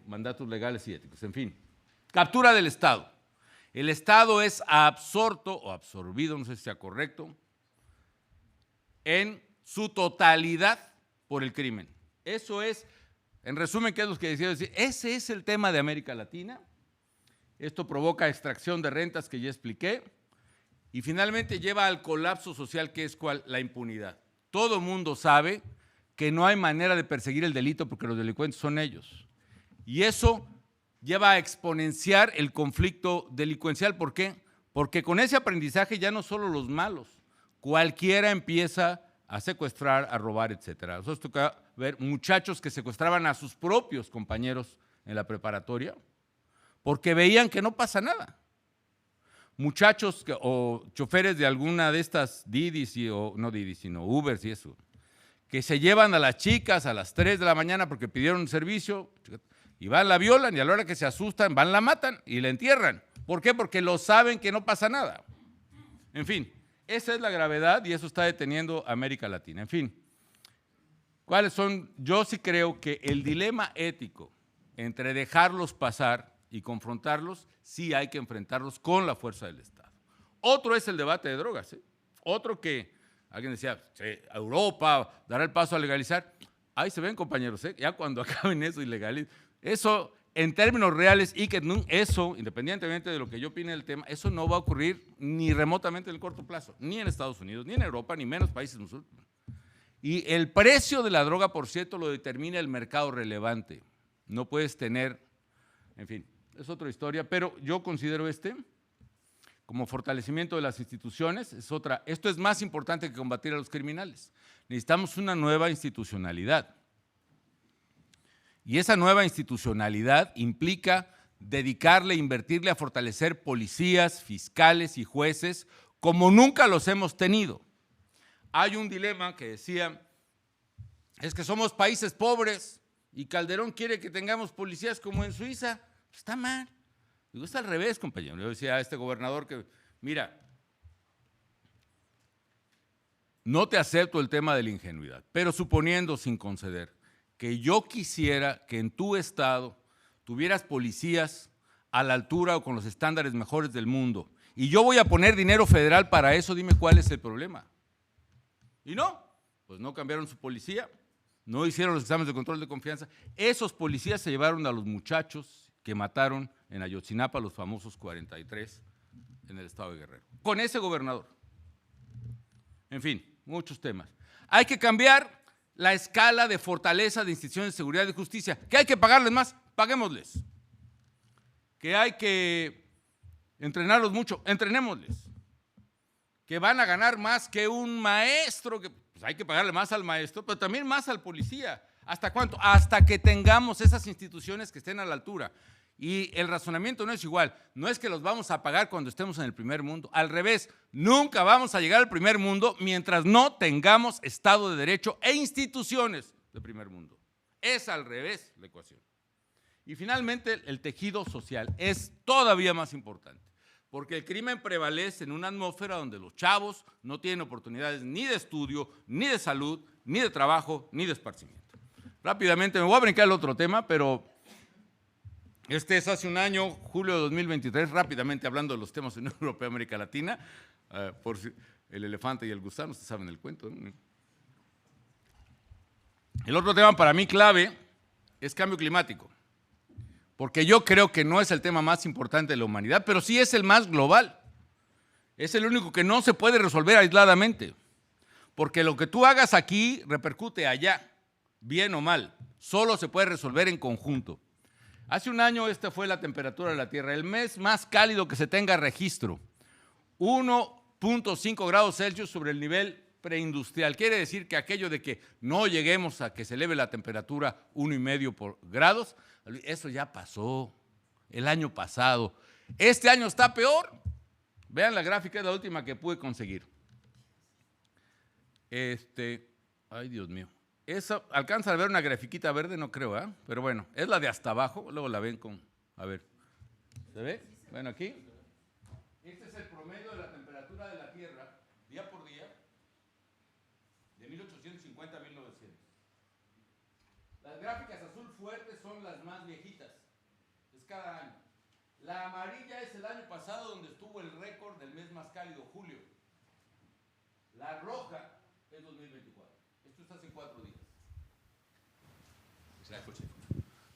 mandatos legales y éticos. En fin, captura del Estado. El Estado es absorto o absorbido, no sé si sea correcto, en su totalidad por el crimen. Eso es, en resumen, ¿qué es lo que decía decir? Ese es el tema de América Latina. Esto provoca extracción de rentas que ya expliqué. Y finalmente lleva al colapso social, que es ¿cuál? La impunidad. Todo mundo sabe que no hay manera de perseguir el delito porque los delincuentes son ellos. Y eso lleva a exponenciar el conflicto delincuencial. ¿Por qué? Porque con ese aprendizaje ya no solo los malos, cualquiera empieza a secuestrar, a robar, etcétera. Nosotros toca ver muchachos que secuestraban a sus propios compañeros en la preparatoria porque veían que no pasa nada. Muchachos o choferes de alguna de estas Didis, no Didis, sino Ubers y eso, que se llevan a las chicas a las 3 de la mañana porque pidieron un servicio y van, la violan y a la hora que se asustan, van, la matan y la entierran. ¿Por qué? Porque lo saben que no pasa nada. En fin, esa es la gravedad y eso está deteniendo a América Latina. En fin, ¿cuáles son? Yo sí creo que el dilema ético entre dejarlos pasar y confrontarlos, sí hay que enfrentarlos con la fuerza del Estado. Otro es el debate de drogas. Otro que, alguien decía, Europa dará el paso a legalizar. Ahí se ven, compañeros, ya cuando acaben eso y legalicen. Eso, en términos reales, y que eso, independientemente de lo que yo opine del tema, eso no va a ocurrir ni remotamente en el corto plazo, ni en Estados Unidos, ni en Europa, ni menos países musulmanes. Y el precio de la droga, por cierto, lo determina el mercado relevante. No puedes tener, en fin, es otra historia, pero yo considero como fortalecimiento de las instituciones, esto es más importante que combatir a los criminales. Necesitamos una nueva institucionalidad. Y esa nueva institucionalidad implica dedicarle, invertirle a fortalecer policías, fiscales y jueces como nunca los hemos tenido. Hay un dilema que decía, es que somos países pobres y Calderón quiere que tengamos policías como en Suiza. Está mal. Digo, está al revés, compañero. Yo decía a este gobernador que, mira, no te acepto el tema de la ingenuidad, pero suponiendo, sin conceder, que yo quisiera que en tu estado tuvieras policías a la altura o con los estándares mejores del mundo, y yo voy a poner dinero federal para eso, dime cuál es el problema. Y no, pues no cambiaron su policía, no hicieron los exámenes de control de confianza. Esos policías se llevaron a los muchachos que mataron en Ayotzinapa, los famosos 43, en el estado de Guerrero, con ese gobernador. En fin, muchos temas. Hay que cambiar la escala de fortaleza de instituciones de seguridad y justicia. ¿Que hay que pagarles más? Paguémosles. ¿Que hay que entrenarlos mucho? Entrenémosles. ¿Que van a ganar más que un maestro? Pues hay que pagarle más al maestro, pero también más al policía. ¿Hasta cuánto? Hasta que tengamos esas instituciones que estén a la altura. Y el razonamiento no es igual. No es que los vamos a pagar cuando estemos en el primer mundo. Al revés, nunca vamos a llegar al primer mundo mientras no tengamos Estado de Derecho e instituciones de primer mundo. Es al revés la ecuación. Y finalmente, el tejido social es todavía más importante, porque el crimen prevalece en una atmósfera donde los chavos no tienen oportunidades ni de estudio, ni de salud, ni de trabajo, ni de esparcimiento. Rápidamente, me voy a brincar el otro tema, pero este es hace un año, julio de 2023, rápidamente hablando de los temas de Unión Europea América Latina, por si el elefante y el gusano, ustedes saben el cuento, ¿no? El otro tema para mí clave es cambio climático, porque yo creo que no es el tema más importante de la humanidad, pero sí es el más global. Es el único que no se puede resolver aisladamente, porque lo que tú hagas aquí repercute allá, bien o mal, solo se puede resolver en conjunto. Hace un año esta fue la temperatura de la Tierra, el mes más cálido que se tenga registro, 1.5 grados Celsius sobre el nivel preindustrial. Quiere decir que aquello de que no lleguemos a que se eleve la temperatura 1,5 grados, eso ya pasó el año pasado. Este año está peor. Vean la gráfica, es la última que pude conseguir. Ay, Dios mío. Eso, ¿alcanza a ver una grafiquita verde? No creo, ¿eh? Pero bueno, es la de hasta abajo, luego la ven con, a ver, ¿se ve? Bueno, aquí. Este es el promedio de la temperatura de la Tierra, día por día, de 1850 a 1900. Las gráficas azul fuerte son las más viejitas, es cada año. La amarilla es el año pasado, donde estuvo el récord del mes más cálido, julio. La roja es 2024. Esto es hace 4 días.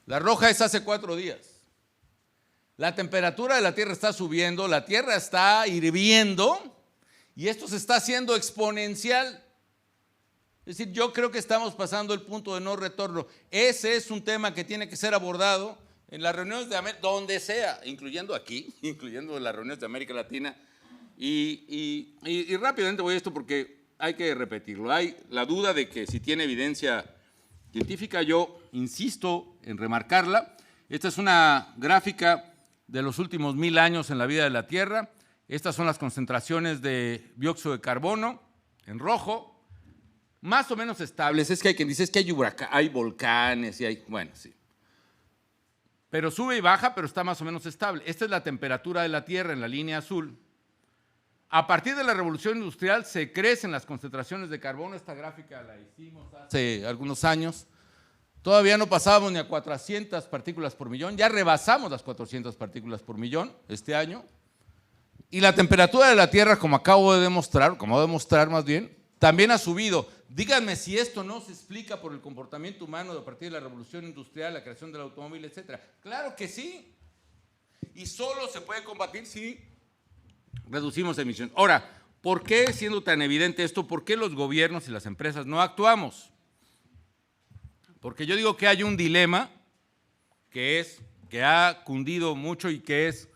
La roja es hace 4 días. La temperatura de la Tierra está subiendo, la Tierra está hirviendo y esto se está haciendo exponencial. Es decir, yo creo que estamos pasando el punto de no retorno. Ese es un tema que tiene que ser abordado en las reuniones de América, donde sea, incluyendo aquí, incluyendo en las reuniones de América Latina. Y rápidamente voy a esto porque hay que repetirlo. Hay la duda de que si tiene evidencia científica, yo insisto en remarcarla. Esta es una gráfica de los últimos 1000 años en la vida de la Tierra. Estas son las concentraciones de dióxido de carbono en rojo, más o menos estables. Es que hay quien dice que hay volcanes y hay, bueno, sí. Pero sube y baja, pero está más o menos estable. Esta es la temperatura de la Tierra en la línea azul. A partir de la revolución industrial se crecen las concentraciones de carbono. Esta gráfica la hicimos hace algunos años. Todavía no pasábamos ni a 400 partículas por millón. Ya rebasamos las 400 partículas por millón este año. Y la temperatura de la Tierra, como acabo de demostrar, más bien, también ha subido. Díganme si esto no se explica por el comportamiento humano a partir de la revolución industrial, la creación del automóvil, etc. Claro que sí. Y solo se puede combatir si reducimos emisiones. Ahora, ¿por qué, siendo tan evidente esto, por qué los gobiernos y las empresas no actuamos? Porque yo digo que hay un dilema que ha cundido mucho y que es: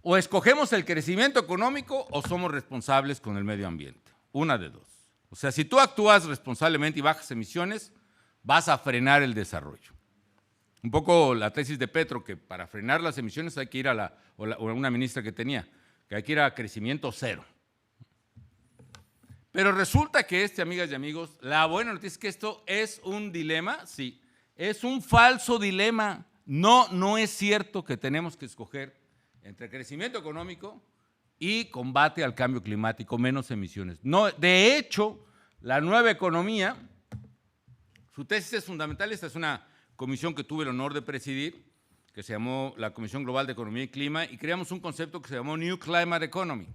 o escogemos el crecimiento económico o somos responsables con el medio ambiente. Una de dos. O sea, si tú actúas responsablemente y bajas emisiones, vas a frenar el desarrollo. Un poco la tesis de Petro, que para frenar las emisiones hay que ir o una ministra que tenía, que hay que ir a crecimiento cero. Pero resulta que amigas y amigos, la buena noticia es que esto es un dilema, sí, es un falso dilema. No es cierto que tenemos que escoger entre crecimiento económico y combate al cambio climático, menos emisiones. No, de hecho, la nueva economía, su tesis es fundamental. Esta es una comisión que tuve el honor de presidir, que se llamó la Comisión Global de Economía y Clima, y creamos un concepto que se llamó New Climate Economy.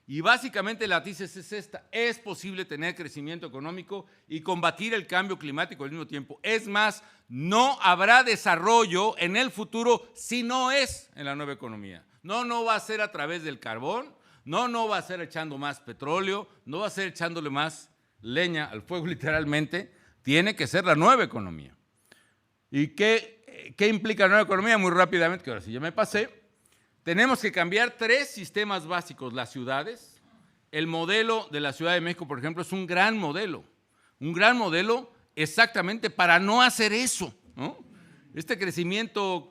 Y básicamente la tesis es esta: es posible tener crecimiento económico y combatir el cambio climático al mismo tiempo. Es más, no habrá desarrollo en el futuro si no es en la nueva economía. No va a ser a través del carbón, no va a ser echando más petróleo, no va a ser echándole más leña al fuego literalmente. Tiene que ser la nueva economía. ¿Y qué implica la nueva economía? Muy rápidamente, que ahora sí ya me pasé. Tenemos que cambiar 3 sistemas básicos. Las ciudades, el modelo de la Ciudad de México, por ejemplo, es un gran modelo exactamente para no hacer eso, ¿no? Este crecimiento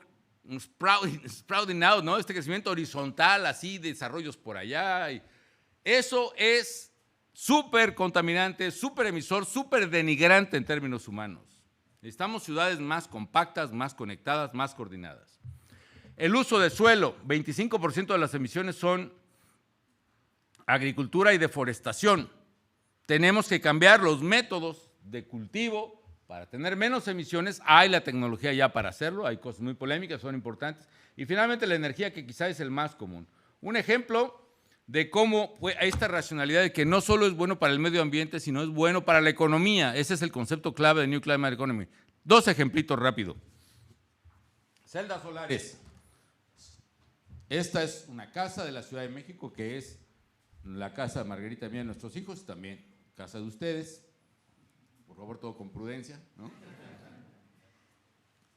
sprouting out, ¿no? Este crecimiento horizontal, así, desarrollos por allá. Eso es súper contaminante, súper emisor, súper denigrante en términos humanos. Necesitamos ciudades más compactas, más conectadas, más coordinadas. El uso de suelo: 25% de las emisiones son agricultura y deforestación. Tenemos que cambiar los métodos de cultivo para tener menos emisiones. Hay la tecnología ya para hacerlo, hay cosas muy polémicas, son importantes. Y finalmente la energía, que quizá es el más común. Un ejemplo de cómo esta racionalidad de que no solo es bueno para el medio ambiente, sino es bueno para la economía. Ese es el concepto clave de New Climate Economy. Dos ejemplitos rápido. Celdas solares. Esta es una casa de la Ciudad de México, que es la casa de Margarita mía, de nuestros hijos, también casa de ustedes. Por favor, todo con prudencia, ¿no?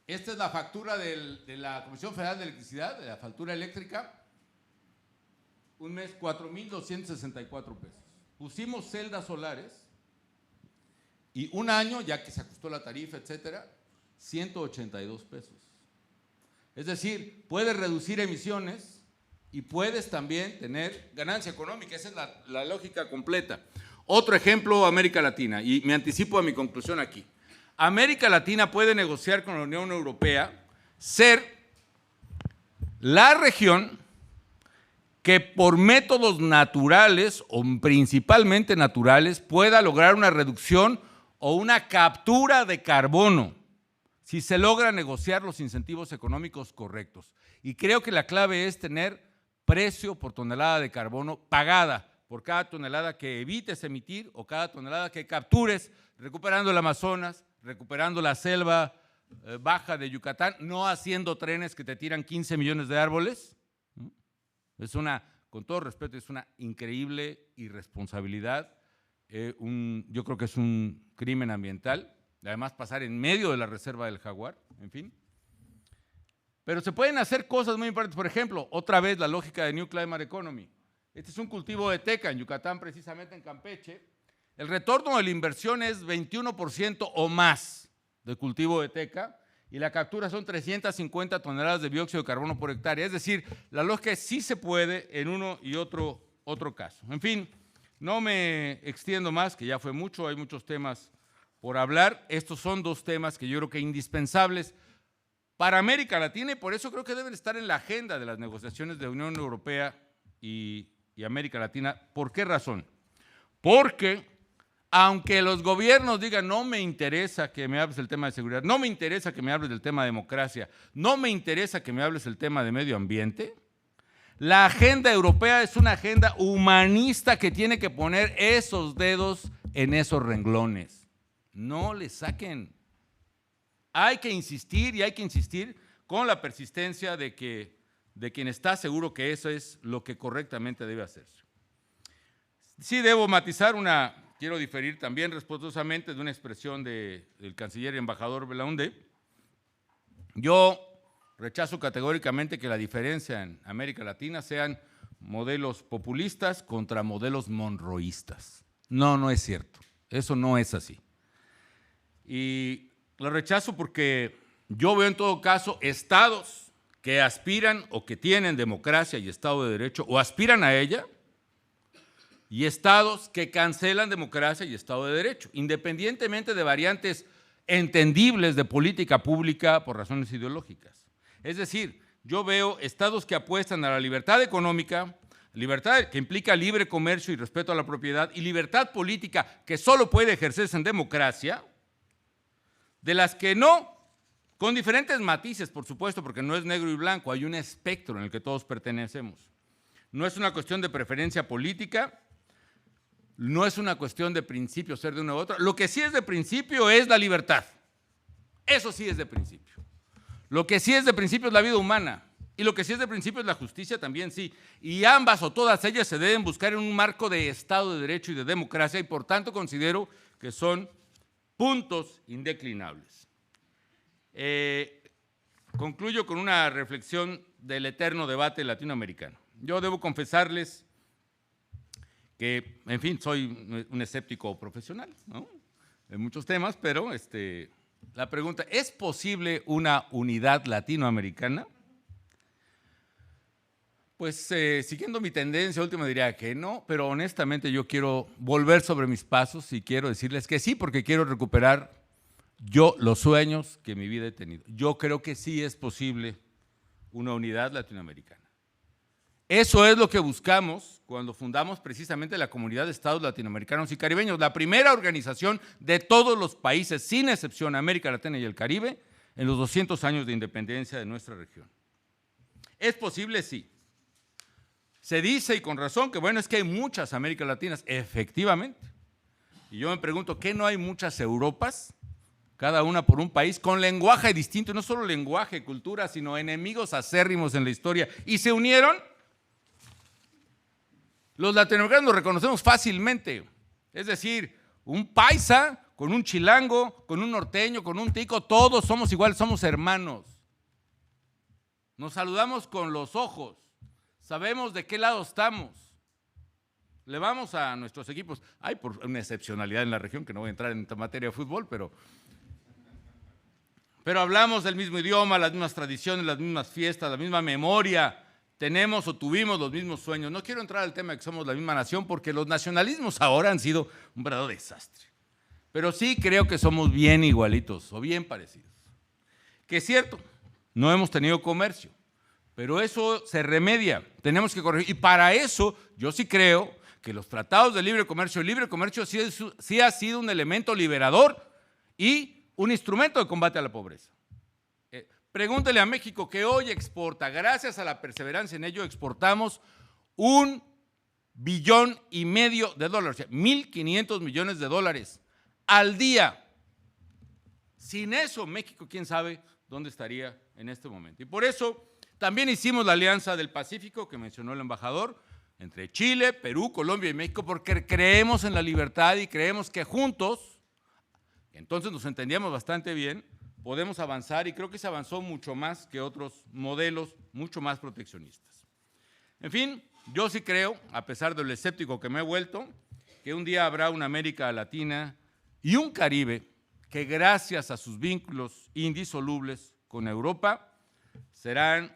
Esta es la factura de la Comisión Federal de Electricidad, de la factura eléctrica. Un mes, 4,264 pesos. Pusimos celdas solares y un año, ya que se ajustó la tarifa, etcétera, 182 pesos. Es decir, puedes reducir emisiones y puedes también tener ganancia económica. Esa es la lógica completa. Otro ejemplo, América Latina, y me anticipo a mi conclusión aquí. América Latina puede negociar con la Unión Europea ser la región que por métodos naturales, o principalmente naturales, pueda lograr una reducción o una captura de carbono, si se logra negociar los incentivos económicos correctos. Y creo que la clave es tener precio por tonelada de carbono pagada por cada tonelada que evites emitir o cada tonelada que captures, recuperando el Amazonas, recuperando la selva baja de Yucatán, no haciendo trenes que te tiran 15 millones de árboles. Es con todo respeto, es una increíble irresponsabilidad. Yo creo que es un crimen ambiental. Además, pasar en medio de la reserva del jaguar, en fin. Pero se pueden hacer cosas muy importantes. Por ejemplo, otra vez la lógica de New Climate Economy. Este es un cultivo de teca en Yucatán, precisamente en Campeche. El retorno de la inversión es 21% o más de cultivo de teca, y la captura son 350 toneladas de dióxido de carbono por hectárea. Es decir, la lógica es sí se puede en uno y otro caso. En fin, no me extiendo más, que ya fue mucho, hay muchos temas por hablar. Estos son dos temas que yo creo que indispensables para América Latina, y por eso creo que deben estar en la agenda de las negociaciones de Unión Europea y América Latina. ¿Por qué razón? Porque aunque los gobiernos digan, no me interesa que me hables del tema de seguridad, no me interesa que me hables del tema de democracia, no me interesa que me hables del tema de medio ambiente, la agenda europea es una agenda humanista que tiene que poner esos dedos en esos renglones. No le saquen. Hay que insistir, y hay que insistir con la persistencia de quien está seguro que eso es lo que correctamente debe hacerse. Sí debo matizar quiero diferir también respetuosamente de una expresión del canciller y embajador Belaúnde. Yo rechazo categóricamente que la diferencia en América Latina sean modelos populistas contra modelos monroístas. No es cierto. Eso no es así. Y lo rechazo porque yo veo en todo caso estados que aspiran o que tienen democracia y Estado de Derecho o aspiran a ella, y estados que cancelan democracia y Estado de Derecho, independientemente de variantes entendibles de política pública por razones ideológicas. Es decir, yo veo estados que apuestan a la libertad económica, libertad que implica libre comercio y respeto a la propiedad, y libertad política que solo puede ejercerse en democracia, de las que no, con diferentes matices, por supuesto, porque no es negro y blanco, hay un espectro en el que todos pertenecemos. No es una cuestión de preferencia política, no es una cuestión de principio ser de una u otra. Lo que sí es de principio es la libertad. Eso sí es de principio. Lo que sí es de principio es la vida humana. Y lo que sí es de principio es la justicia también, sí. Y ambas o todas ellas se deben buscar en un marco de Estado de Derecho y de democracia, y por tanto considero que son puntos indeclinables. Concluyo con una reflexión del eterno debate latinoamericano. Yo debo confesarles que, en fin, soy un escéptico profesional, ¿no?, en muchos temas, pero la pregunta, ¿es posible una unidad latinoamericana? Pues siguiendo mi tendencia última diría que no, pero honestamente yo quiero volver sobre mis pasos y quiero decirles que sí, porque quiero recuperar los sueños que en mi vida he tenido. Yo creo que sí es posible una unidad latinoamericana. Eso es lo que buscamos cuando fundamos precisamente la Comunidad de Estados Latinoamericanos y Caribeños, la primera organización de todos los países, sin excepción, América Latina y el Caribe, en los 200 años de independencia de nuestra región. ¿Es posible? Sí. Se dice, y con razón, que bueno, es que hay muchas Américas Latinas, efectivamente. Y yo me pregunto, ¿qué no hay muchas Europas? Cada una por un país, con lenguaje distinto, no solo lenguaje, cultura, sino enemigos acérrimos en la historia, y se unieron. Los latinoamericanos nos reconocemos fácilmente, es decir, un paisa con un chilango, con un norteño, con un tico, todos somos iguales, somos hermanos. Nos saludamos con los ojos, sabemos de qué lado estamos. Le vamos a nuestros equipos. Hay por una excepcionalidad en la región, que no voy a entrar en esta materia de fútbol, pero hablamos del mismo idioma, las mismas tradiciones, las mismas fiestas, la misma memoria. Tenemos o tuvimos los mismos sueños. No quiero entrar al tema de que somos la misma nación, porque los nacionalismos ahora han sido un verdadero desastre. Pero sí creo que somos bien igualitos o bien parecidos. Que es cierto, no hemos tenido comercio, pero eso se remedia. Tenemos que corregir. Y para eso yo sí creo que los tratados de libre comercio, el libre comercio sí ha sido un elemento liberador y un instrumento de combate a la pobreza. Pregúntele a México, que hoy exporta, gracias a la perseverancia en ello, exportamos $1,5 billion de dólares, o sea, 1.500 millones de dólares al día. Sin eso, México, quién sabe dónde estaría en este momento. Y por eso también hicimos la Alianza del Pacífico, que mencionó el embajador, entre Chile, Perú, Colombia y México, porque creemos en la libertad y creemos que juntos, entonces nos entendíamos bastante bien, podemos avanzar, y creo que se avanzó mucho más que otros modelos mucho más proteccionistas. En fin, yo sí creo, a pesar de lo escéptico que me he vuelto, que un día habrá una América Latina y un Caribe que, gracias a sus vínculos indisolubles con Europa, serán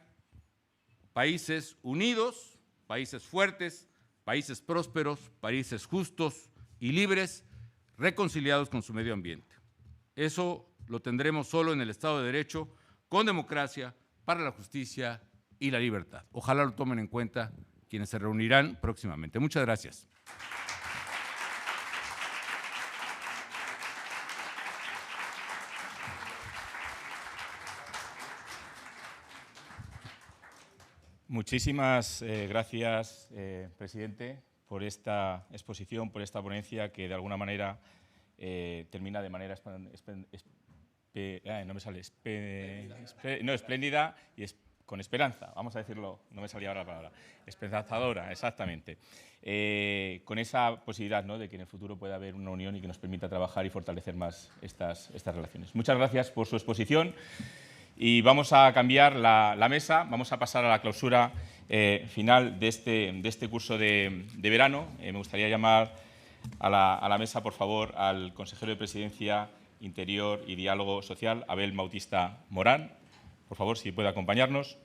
países unidos, países fuertes, países prósperos, países justos y libres, reconciliados con su medio ambiente. Eso lo tendremos solo en el Estado de Derecho, con democracia, para la justicia y la libertad. Ojalá lo tomen en cuenta quienes se reunirán próximamente. Muchas gracias. Muchísimas gracias, presidente, por esta exposición, por esta ponencia que de alguna manera termina de manera espléndida y con esperanza, vamos a decirlo, no me salía ahora la palabra, esperanzadora, exactamente, con esa posibilidad, ¿no?, de que en el futuro pueda haber una unión y que nos permita trabajar y fortalecer más estas relaciones. Muchas gracias por su exposición. Y vamos a cambiar la mesa, vamos a pasar a la clausura final de este curso de verano. Me gustaría llamar a la mesa, por favor, al consejero de Presidencia, Interior y Diálogo Social, Abel Bautista Morán. Por favor, si puede acompañarnos.